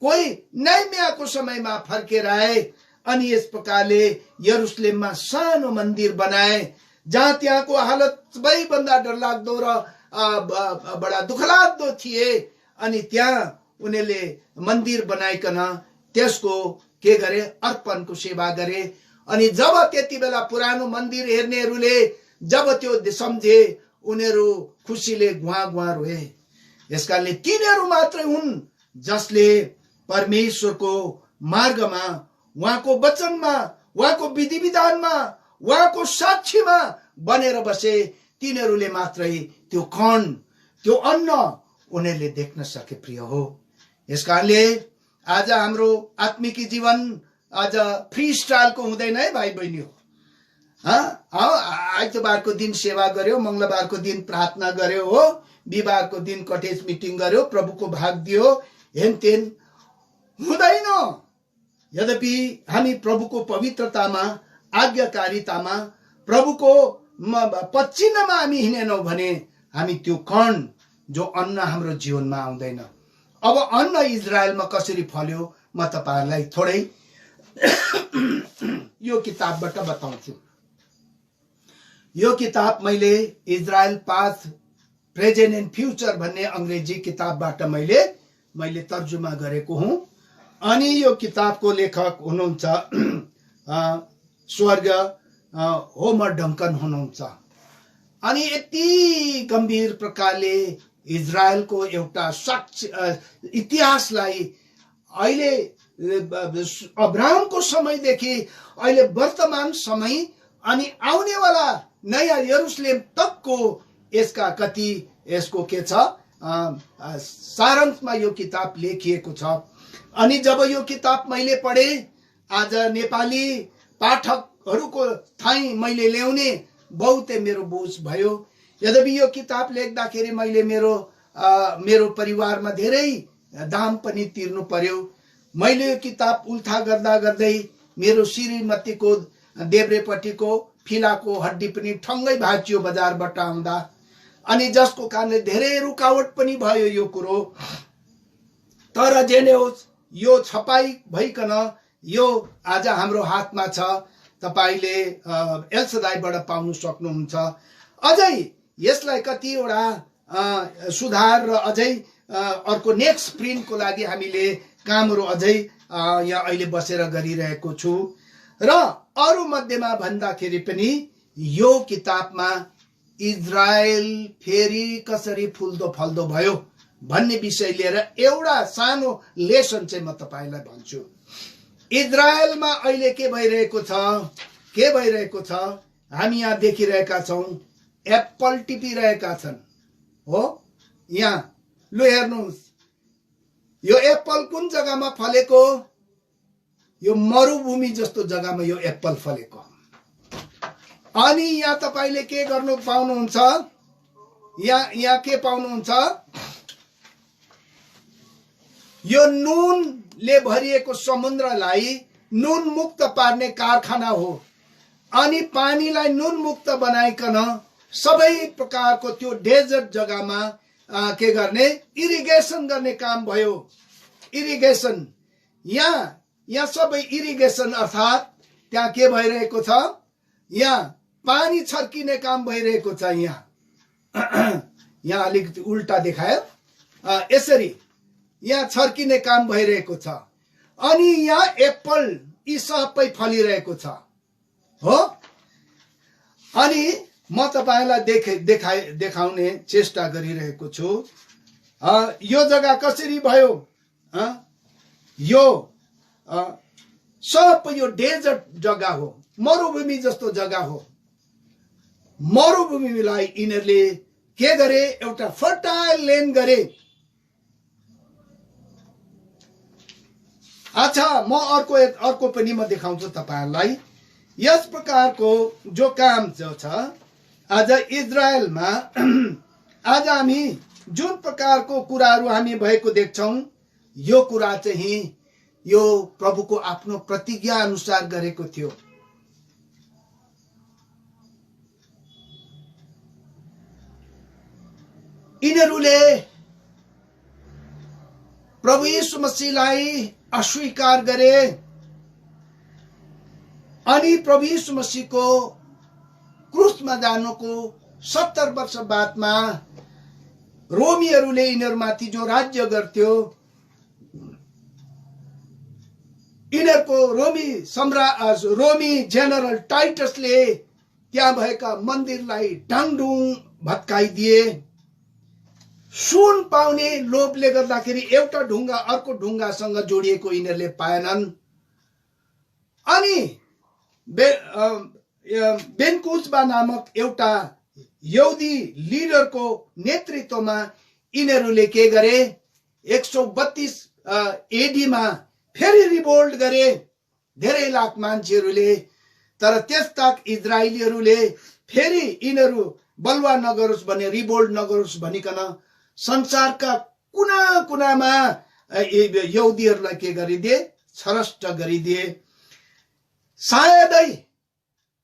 Speaker 1: कोही नेहमियाको समयमा फर्केर आए। अनि यस प्रकारले यरुशलेममा सानो मन्दिर बनाए, जहाँ त्यहाँको हालत सबैभन्दा डरलाग्दो र बडा दुखलाग्दो थिए। अनि त्यहाँ उनीहरूले मन्दिर बनाइकन त्यसको के गरे, अर्पणको सेवा गरे। अनि जब त्यति बेला पुरानो मन्दिर हेर्नेहरूले जब त्यो सम्झे, उनीहरू खुसीले गुवा गुवा रोए। यसकारणले तिनीहरू मात्रै हुन् जसले परमेश्वरको मार्गमा, उहाँको वचनमा, उहाँको विधि विधानमा, उहाँको साक्षीमा बनेर बसे। तिनीहरूले मात्रै त्यो कण, त्यो अन्न उनीहरूले देख्न सके। प्रिय हो, यसकारणले आज हाम्रो आत्मिक जीवन आज फ्री स्टाइलको हुँदैन है भाइ बहिनी हो। आइतबारको दिन सेवा गर्यो, मंगलबारको दिन प्रार्थना गर्यो हो, बिहिबारको दिन कटेज मिटिङ गर्यो, प्रभुको भाग दियो, हेनतेन हुँदैन। यद्यपि हामी प्रभुको पवित्रतामा, आज्ञाकारितामा, प्रभुको पश्चिममा हामी हिँडेनौँ भने हामी त्यो कण जो अन्न हाम्रो जीवनमा आउँदैन। अब अन्न इजरायलमा कसरी फल्यो म तपाईहरुलाई थोरै यो किताबबाट बताउँछु। यो किताब मैले Israel past, present and future भन्ने अंग्रेजी किताबबाट मैले तर्जुमा गरेको हुँ। अनि यो किताबको लेखक हुनुहुन्छ स्वर्ग होमर डंकन हुनुहुन्छ। अनि यति गम्भीर प्रकारले इजरायलको एउटा इतिहासलाई अहिले अब्राहमको समयदेखि अहिले वर्तमान समय अनि आउनेवाला नयाँ यरुशलेम तकको यसका कति यसको के छ सारांशमा यो किताब लेखिएको छ। अनि जब यो किताब मैले पढे, आज नेपाली पाठकहरूको थाई मैले ल्याउने बहुतै मेरो बोझ भयो। यद्यपि यो किताब लेख्दाखेरि मैले मेरो परिवारमा धेरै दाम पनि तिर्नु पर्यो। मैले यो किताब उल्था गर्दा गर्दै मेरो श्रीमतीको देब्रेपट्टिको फिलाको हड्डी पनि ठङ्गै भाँचियो बजारबाट आउँदा। अनि जसको कारणले धेरै रुकावट पनि भयो यो कुरो। तर जे नै होस्, यो छपाई भइकन यो आज हाम्रो हातमा छ। तपाईले एलसदाईबाट पाउन सक्नुहुन्छ। अझै यसलाई कतिवटा सुधार र अझै अर्को नेक्स्ट प्रिन्टको लागि हामीले कामहरू अझै यहाँ अहिले बसेर गरिरहेको छु। र अरु मध्येमा भन्दाखेरि पनि यो किताबमा इजरायल फेरि कसरी फुल्दो फल्दो भयो भन्ने विषय लिएर एउटा सानो लेसन चाहिँ म तपाईलाई भन्छु। इजरायलमा अहिले के भइरहेको छ हामी यहाँ देखिरहेका छौं। एप्पल टिपिरहेका छन् हो। यहाँ लु हेर्नुहोस्, यो एप्पल कुन जग्गामा फलेको? यो मरुभूमि जस्तो जग्गामा यो एप्पल फलेको। अनि यहाँ तपाईले के गर्नु पाउनुहुन्छ? यहाँ के पाउनुहुन्छ? यो नुनले भरिएको समुद्रलाई नुन मुक्त पार्ने कारखाना हो। अनि पानीलाई नुन मुक्त बनाइकन सबै प्रकारको त्यो डेजर्ट जग्गामा के गर्ने, इरिगेसन गर्ने काम भयो। इरिगेसन यहाँ सबै इरिगेसन अर्थात त्यहाँ के भइरहेको छ? यहाँ पानी छर्किने काम भइरहेको छ। यहाँ अलिकति उल्टा देखायो, यसरी यहाँ छर्किने काम भइरहेको छ। अनि यहाँ एप्पल यी सबै फलिरहेको छ हो। अनि म तपाईलाई देखाउने चेष्टा गरिरहेको छु। यो जग्गा कसरी भयो? यो सबै यो डेजर्ट जग्गा हो, मरुभूमि जस्तो जग्गा हो। मरुभूमिलाई यिनीहरूले के गरे? एउटा फर्टाइल ल्यान्ड गरे। अच्छा, म अर्को पनि म देखाउँछु तपाईहरुलाई। यस प्रकारको जो काम जो छ आज इजरायलमा आज हामी जुन प्रकारको कुराहरू हामी भएको देख्छौं, यो कुरा चाहिँ यो प्रभुको आफ्नो प्रतिज्ञा अनुसार गरेको थियो। यिनीहरूले प्रभु यीशु मसीहलाई अस्वीकार गरे अनि प्रभु यीशु मसीहको क्रुसमा जानुको 70 वर्ष बादमा रोमीहरूले यिनीहरूमाथि जो राज्य गर्थ्यो, यिनीहरूको रोमी जनरल टाइटसले त्यहाँ भएका मन्दिरलाई डाङडुङ भत्काइदिए। सुन पाउने लोभले गर्दाखेरि एउटा ढुङ्गा अर्को ढुङ्गासँग जोडिएको यिनीहरूले पाएनन्। अनि बेनकुजबा नामक एउटा यहुदी लिडरको नेतृत्वमा यिनीहरूले के गरे, 132 एडीमा फेरि रिभोल्ट गरे धेरै लाख मान्छेहरूले। तर त्यसताक इजरायलीहरूले फेरि यिनीहरू बलवा नगरोस् भने, रिभोल्ट नगरोस् भनिकन संसारका कुना कुनामा यहुदीहरूलाई के गरिदिए, छरष्ट गरिदिए। सायदै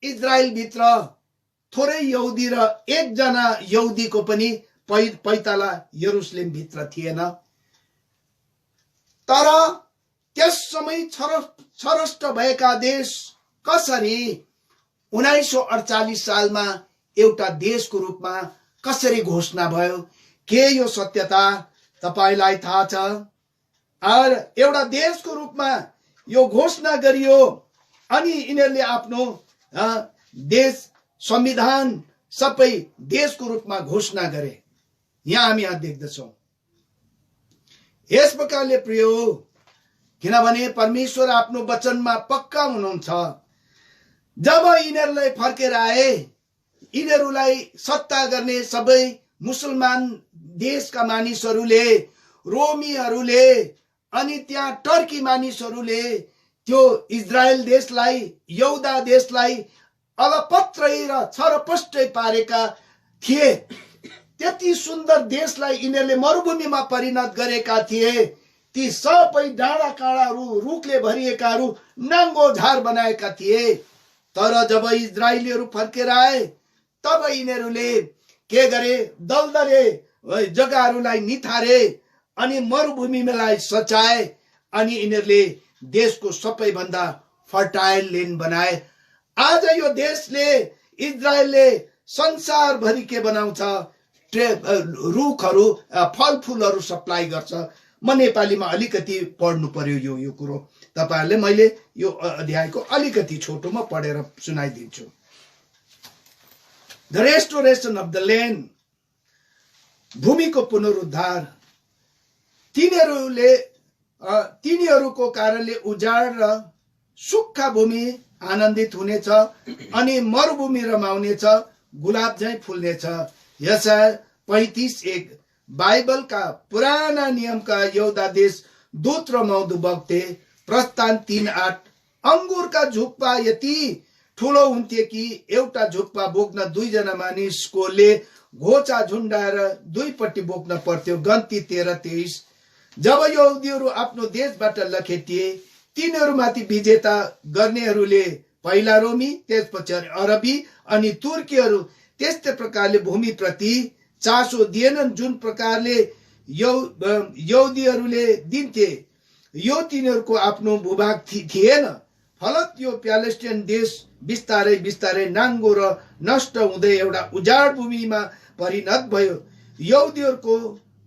Speaker 1: इजरायल भित्र थोरै यहुदी र एकजना यहुदीको पनि पैताला यरुशलेम भित्र थिएन। तर त्यस समय छरष्ट भएका देश कसरी 1948 सालमा एउटा देशको रूपमा कसरी घोषणा भयो, के यो सत्यता तपाईलाई थाहा छ? और एउटा देशको रूपमा यो घोषणा गरियो अनि यिनीहरूले आफ्नो देश संविधान सबै देशको रूपमा घोषणा गरे। यहाँ हामी देख्दछौं। यस प्रकारले प्रिय, किनभने परमेश्वर आफ्नो वचनमा पक्का हुनुहुन्छ। जब यिनीहरूलाई फर्केर आए, यिनीहरूलाई सत्ता गर्ने सबै मुसलमान देशका मानिसहरूले, रोमीहरूले अनि त्यहाँ टर्की मानिसहरूले त्यो इजरायल देशलाई, यहुदा देशलाई अलपत्रै र छरपष्टै पारेका थिए। त्यति सुन्दर देशलाई यिनीहरूले मरुभूमिमा परिणत गरेका थिए। ती सबै डाँडा काँडाहरू रुखले भरिएकाहरू नाङ्गो झार बनाएका थिए। तर जब इजरायलीहरू फर्केर आए, तब यिनीहरूले के गरे, दलदले जग्गाहरूलाई निथारे अनि मरुभूमिलाई सचाए अनि यिनीहरूले देशको सबैभन्दा फर्टाइल ल्यान्ड बनाए। आज यो देशले, इजरायलले संसारभरि के बनाउँछ, रुखहरू, फलफुलहरू सप्लाई गर्छ। म नेपालीमा अलिकति पढ्नु पर्यो यो कुरो तपाईहरुले। मैले यो अध्यायको अलिकति छोटोमा पढेर सुनाइदिन्छु। The restoration of the land, भूमिको पुनरुद्धार। तिनीहरूको कारणले उजाड र सुक्खा भूमि आनन्दित हुनेछ अनि मरुभूमि रमाउनेछ, गुलाब झैं फुल्नेछ। यशाया 35:1। बाइबलका पुराना नियमका यहुदा देश दूत र मौदु बग्थे। प्रस्थान 3:8। अंगुरका झुप्पा यति ठुलो हुन्थे कि एउटा झुप्पा बोक्न 2 जना मानिसकोले घोचा झुन्डाएर दुईपट्टि बोक्न पर्थ्यो। गन्ती 13:23। जब यहुदीहरू आफ्नो देशबाट लखेटिए, तिनीहरूमाथि विजेता गर्नेहरूले पहिला रोमी, त्यसपछि अरबी अनि तुर्कीहरू त्यस्तै प्रकारले भूमिप्रति चासो दिएनन् जुन प्रकारले यहुदीहरूले दिन्थे। यो तिनीहरूको आफ्नो भूभाग थिएन। फलत यो प्यालेस्टाइन देश बिस्तारै बिस्तारै नाङ्गो र नष्ट हुँदै एउटा उजाड भूमिमा परिणत भयो। यहुदीहरूको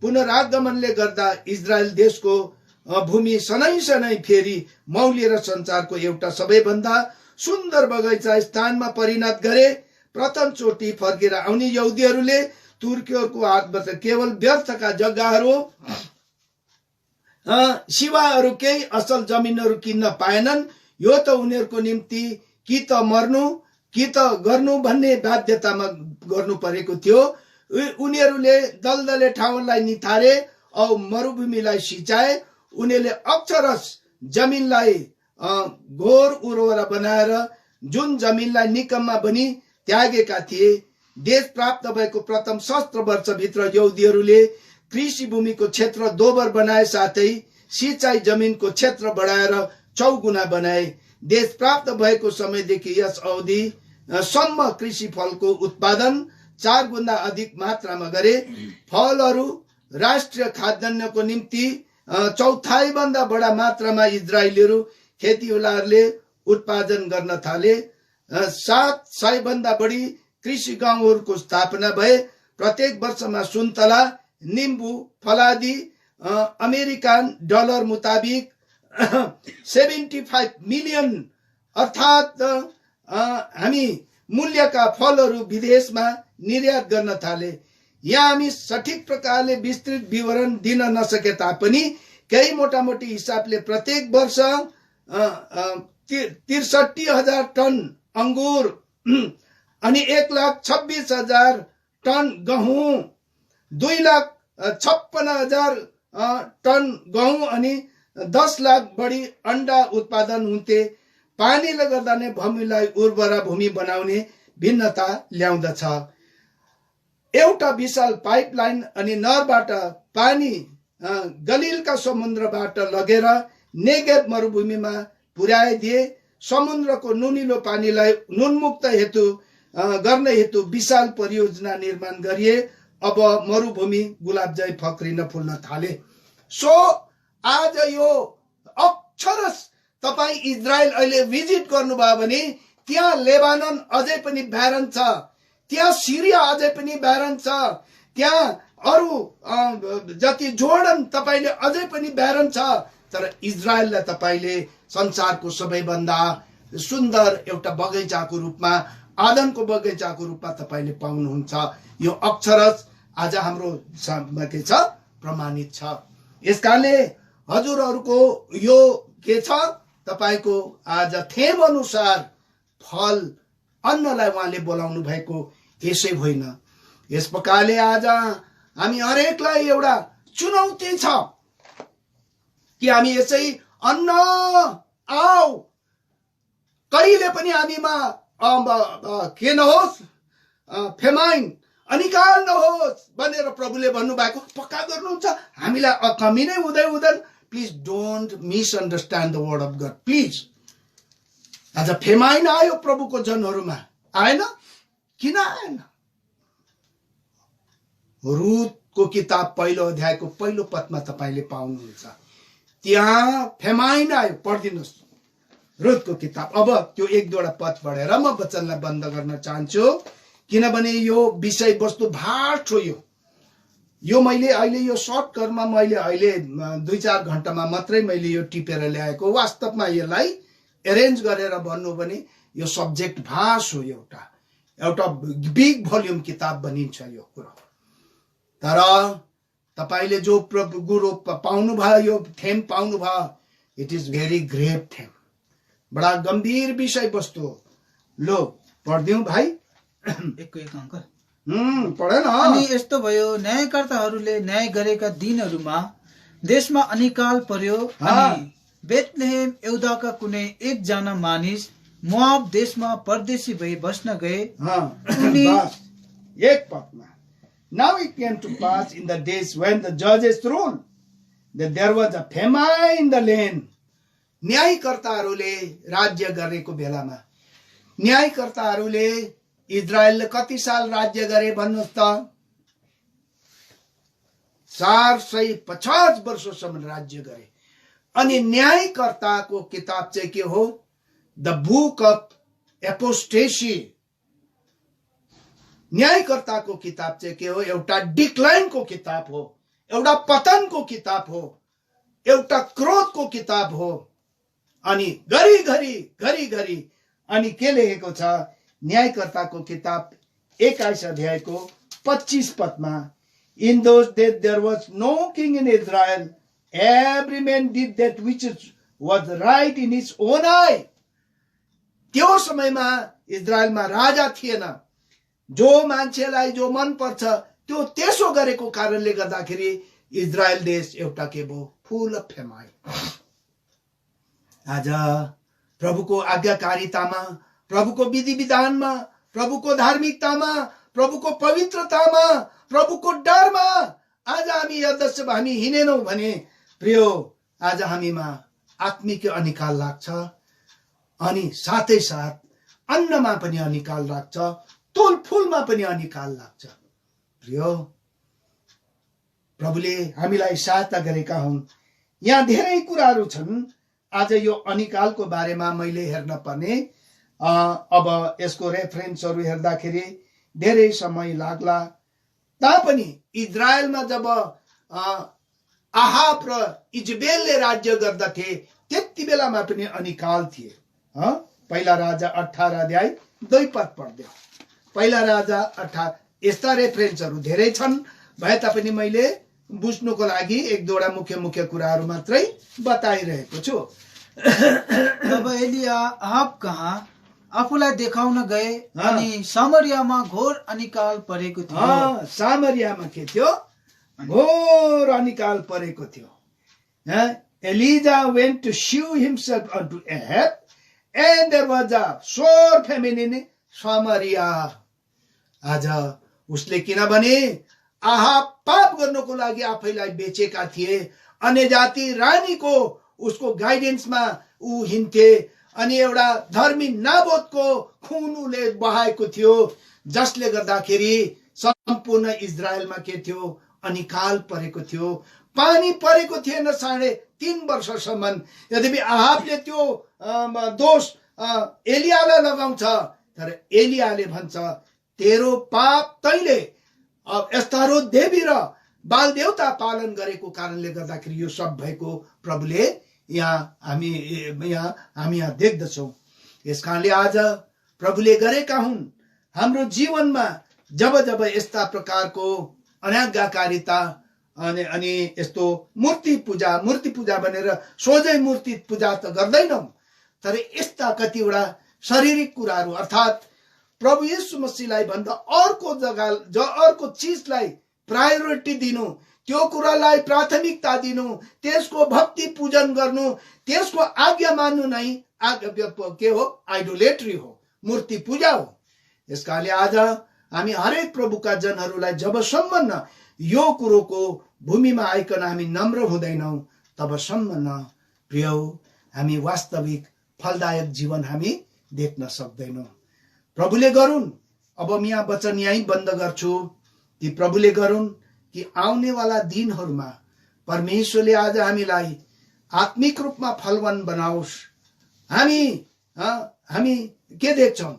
Speaker 1: पुनरागमनले गर्दा इजरायल देशको भूमि सनै फेरि मौलिएर संसारको एउटा सबैभन्दा सुन्दर बगैँचा स्थानमा परिणत गरे। प्रथम चोटि फर्केर आउने यहुदीहरूले तुर्कीहरूको हातबाट केवल व्यर्थका जग्गाहरू, सिवाहरू, केही असल जमिनहरू किन्न पाएनन्। यो त उनीहरूको निम्ति कि त मर्नु कि त गर्नु भन्ने बाध्यतामा गर्नु परेको थियो। उनीहरूले दलदले ठाउँलाई निथारे औ मरुभूमिलाई सिंचाए। उनीहरूले अक्षरश जमिनलाई घोर उर्वरा बनाएर जुन जमिनलाई निकम्मा बनी त्यागेका थिए। देश प्राप्त भएको प्रथम 17 वर्षभित्र यहुदीहरूले कृषि भूमिको क्षेत्र दोबर बनाए, साथै सिंचाई जमिनको क्षेत्र बढाएर 4 गुणा बनाए। देश प्राप्त भएको समयदेखि यस अवधि सम्म कृषि फलको उत्पादन 4 गुणा अधिक मात्रामा गरे। फलहरू राष्ट्रिय खाद्यान्नको निम्ति 1/4 भन्दा बढा मात्रामा इजरायलीहरू खेतीवलाहरूले उत्पादन गर्न थाले। 700 भन्दा बढी कृषि गाउँहरूको स्थापना भए। प्रत्येक वर्षमा सुन्तला, निम्बु, फलादी अमेरिकन डलर मुताबिक 75 मिलियन अर्थात् हामी मूल्यका फलहरू विदेशमा निर्यात गर्न थाले। यहाँ हामी सठिक प्रकारले विस्तृत विवरण दिन नसके तापनि केही मोटामोटी हिसाबले प्रत्येक वर्ष 63,000 टन अंगुर अनि 1,26,000 टन गहुँ, 2,56,000 टन गहुँ अनि 10 लाख बढी अंडा उत्पादन हुन्थे। पानीले गर्दा नै भूमिलाई उर्वरा भूमि बनाउने भिन्नता ल्याउँदछ। एउटा विशाल पाइपलाइन अनि नहरबाट पानी गलिलका समुद्रबाट लगेर नेगेव मरुभूमिमा पुर्याइदिए। समुद्रको नुनिलो पानीलाई नुनमुक्त हेतु गर्ने हेतु विशाल परियोजना निर्माण गरिए। अब मरुभूमि गुलाबजय फक्रिन फुल्न थाले। सो आज यो अक्षरस तपाई इजरायल अहिले भिजिट गर्नुभयो भने त्यहाँ लेबानन अझै पनि ब्यारन छ, त्यहाँ सिरिया अझै पनि ब्यारन छ, त्यहाँ अरू जति जोर्डन तपाईले अझै पनि ब्यारन छ। तर इजरायललाई तपाईले संसारको सबैभन्दा सुन्दर एउटा बगैँचाको रूपमा, आदनको बगैँचाको रूपमा तपाईले पाउनुहुन्छ। यो अक्षरस आज हाम्रो के छ, प्रमाणित छ। यसकारणले हजुरहरूको यो के छ, तपाईको आज थेम अनुसार फल अन्नलाई उहाँले बोलाउनु भएको यसै होइन। यस प्रकारले आज हामी हरेकलाई एउटा चुनौती छ कि हामी यसै अन्न आऊ, कहिले पनि हामीमा के नहोस्, फेमाइन अनिकाल नहोस् भनेर प्रभुले भन्नुभएको पक्का गर्नुहुन्छ। हामीलाई कमी नै हुँदैन। Please don't misunderstand the word of God please. आज फेमाइन आयो प्रभुको जनहरूमा, आएन? किन आएन? रुथको किताब पहिलो अध्यायको पहिलो पदमा तपाईले पाउनुहुन्छ। त्यहाँ फेमाइन आयो। पढिदिनुहोस् रुथको किताब। अब त्यो 1-2 पद पढेर म वचनलाई बन्द गर्न चाहन्छु, किनभने यो विषय वस्तु भाट हो। यो मैले अहिले यो सर्टकटमा मैले अहिले 2-4 घण्टामा मात्रै मैले यो टिपेर ल्याएको। वास्तवमा यसलाई एरेन्ज गरेर भन्नु भने यो सब्जेक्ट भाष हो। एउटा बिग भोल्युम किताब बनिन्छ यो कुरा। तर तपाईले जो गुरु पाउनु भयो, यो थेम पाउनु भयो, it is very great theme, बडा गम्भीर विषय वस्तु हो। लो पढ्दिउँ भाइ।
Speaker 2: एक अंक
Speaker 1: पढेन।
Speaker 2: अनि यस्तो भयो, न्यायकर्ताहरूले न्याय गरेका दिनहरूमा देशमा अनिकाल पर्यो अनि बेथलेहेम यहुदाका कुनै एकजना मानिस मोआब देशमा परदेशी भई बस्न गए।
Speaker 1: एक पदमा Now it came to pass in the days when the judges ruled that there was a famine in the land. न्यायकर्ताहरूले राज्य गरेको बेलामा, न्यायकर्ताहरूले इजरायलले कति साल राज्य गरे भन्नुहोस् त? 450 वर्षसम्म राज्य गरे। अनि न्यायकर्ताको किताब चाहिँ के हो? The book of apostasy. न्यायकर्ताको किताब चाहिँ के हो? एउटा डिक्लाइनको किताब हो, एउटा पतनको किताब हो, एउटा क्रोधको किताब हो। अनि घरी अनि के लेखेको छ? न्यायकर्ताको किताब 21 अध्यायको 25 पदमा, In those days there was no king in Israel. Every man did that which was right in his own eye. त्यो समयमा इजरायलमा राजा थिएन। जो मान्छेलाई जो मन पर्छ त्यो त्यसो गरेको कारणले गर्दाखेरि इजरायल देश एउटा के भयो? फुल अफ फेमाइन। आज प्रभुको आज्ञाकारितामा, प्रभुको विधि विधानमा, प्रभुको धार्मिकतामा, प्रभुको पवित्रतामा, प्रभुको डरमा आज हामी यदृश्य हामी हिँडेनौँ भने प्रियो आज हामीमा आत्मिक अनिकाल लाग्छ, अनि साथै साथ अन्नमा पनि अनिकाल लाग्छ, तोलफुलमा पनि अनिकाल लाग्छ। प्रियो प्रभुले हामीलाई सहायता गरेका हुन्। यहाँ धेरै कुराहरू छन्। आज यो अनिकालको बारेमा मैले हेर्न पर्ने, अब यसको रेफरेन्सहरू हेर्दाखेरि धेरै समय लाग्ला। तापनि इजरायलमा जब आहाब र इजबेलले राज्य गर्दथे त्यति बेलामा पनि अनिकाल थिए। पहिला राजा 18 अध्याय 2 पद पढ्दै। पहिला राजा 18। यस्ता रेफरेन्सहरू धेरै छन्, भए तापनि मैले बुझ्नुको लागि एक दुईवटा मुख्य मुख्य कुराहरू मात्रै बताइरहेको छु।
Speaker 2: तब एलिया आहाब कहाँ आफूलाई देखाउन गए अनि सामरियामा घोर अनिकाल परेको थियो।
Speaker 1: सामरियामा के थियो? घोर अनिकाल परेको थियो। Elijah went to shew himself unto Ahab, and there was a sore famine in Samaria. आज उसले किनभने आहाब पाप गर्नको लागि आफैलाई बेचेका थिए, अन्य जाति रानीको उसको गाइडेन्समा ऊ हिँड्थे, अनि एउटा धर्मी नाबोतको खुन उले बहाएको थियो, जसले गर्दाखेरि सम्पूर्ण इजरायलमा के थियो? अनिकाल परेको थियो। पानी परेको थिएन 3.5 वर्षसम्म। यद्यपि आहाबले त्यो दोष एलियालाई लगाउँछ, तर एलियाले भन्छ तेरो पाप तैले एस्तारो देवी र बाल देवता पालन गरेको कारणले गर्दाखेरि यो सब भएको प्रभुले हामी यहाँ देख्दछौँ। यसकारणले आज प्रभुले गरेका हुन् हाम्रो जीवनमा जब जब यस्ता प्रकारको अनाज्ञाकारिता अनि यस्तो मूर्ति पूजा भनेर सोझै मूर्ति पूजा त गर्दैनौं, तर यस्ता कतिवटा शारीरिक कुराहरू अर्थात् प्रभु येशू मसीहलाई भन्दा अर्को चीजलाई प्रायोरिटी दिनु, त्यो कुरालाई प्राथमिकता दिनु, त्यसको भक्ति पूजन गर्नु, त्यसको आज्ञा मान्नु नै के हो? आइडोलेट्री हो, मूर्ति पूजा हो। यसकारणले आज हामी हरेक प्रभुका जनहरूलाई जबसम्म न यो कुरोको भूमिमा आइकन हामी नम्र हुँदैनौं तबसम्म न प्रिय हामी वास्तविक फलदायक जीवन हामी देख्न सक्दैनौं। प्रभुले गरून्। अब म यहाँ वचन यहीँ बन्द गर्छु कि प्रभुले गरून् कि आउनेवाला दिनहरूमा परमेश्वरले आज हामीलाई आत्मिक रूपमा फलवान बनाओस्। हामी के देख्छौं?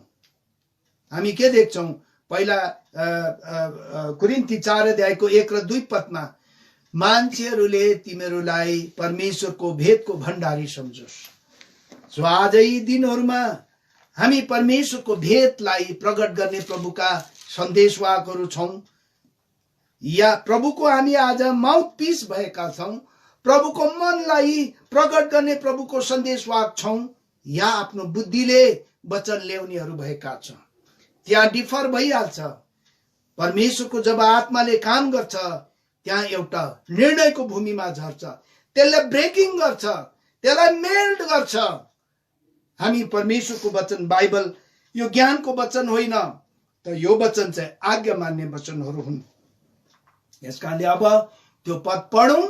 Speaker 1: हामी के देख्छौं? पहिला कुरिन्थी 4 अध्यायको 1 र 2 पदमा मान्छेहरूले तिमीहरूलाई परमेश्वरको भेदको भण्डारी सम्झोस्। सो आज यी दिनहरूमा हामी परमेश्वरको भेदलाई प्रकट गर्ने प्रभुका सन्देशवाहकहरू छौं, या प्रभुको हामी आज माउथ पीस भएका छौं, प्रभुको मनलाई प्रकट गर्ने प्रभुको सन्देशवाहक छौं, या आफ्नो बुद्धिले वचन ल्याउनेहरू भएका छौं। त्यहाँ डिफर भइहाल्छ। परमेश्वरको जब आत्माले काम गर्छ त्यहाँ एउटा निर्णयको भूमिमा झर्छ, त्यसले ब्रेकिङ गर्छ, त्यसलाई मेल्ट गर्छ। हामी परमेश्वरको वचन बाइबल यो ज्ञानको वचन होइन, तर यो वचन चाहिँ आज्ञा मान्ने वचनहरू हुन्। यसकारणले अब त्यो पद पढौं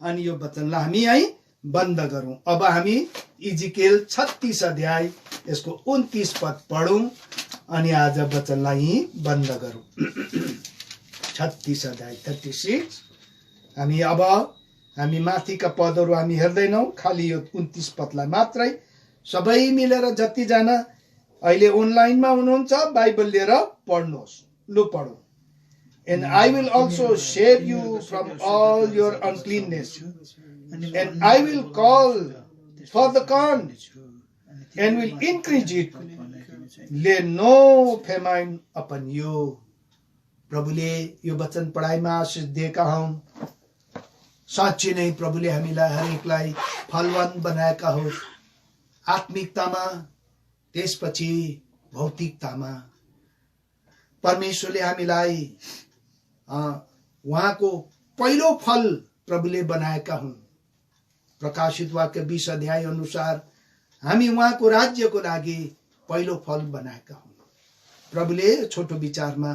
Speaker 1: अनि यो वचनलाई हामी यही बन्द गरौं। अब हामी इजिकेल 36 अध्याय यसको 29 पद पढौं अनि आज वचनलाई बन्द गरौं। 36 अध्याय 36। हामी माथिका पदहरू हामी हेर्दैनौं, खाली यो 29 पदलाई मात्रै सबै मिलेर जतिजना अहिले अनलाइनमा हुनुहुन्छ बाइबल लिएर पढ्नुहोस्। लु पढौं। And I will also save you from all your uncleanness, and I will call for the corn and will increase it. Lay no famine upon you. प्रभुले यो वचन पढाइमा आशीष दिएका हौं। साँच्चै नै प्रभुले हामीलाई हरेकलाई फलवान बनाएका होस्, आत्मिकतामा त्यसपछि भौतिकतामा। परमेश्वरले हामीलाई उहाँको पहिलो फल प्रभुले बनाएका हुन्। प्रकाशित वाक्य 20 अध्याय अनुसार हामी उहाँको राज्यको लागि पहिलो फल बनाएका हौँ। प्रभुले छोटो विचारमा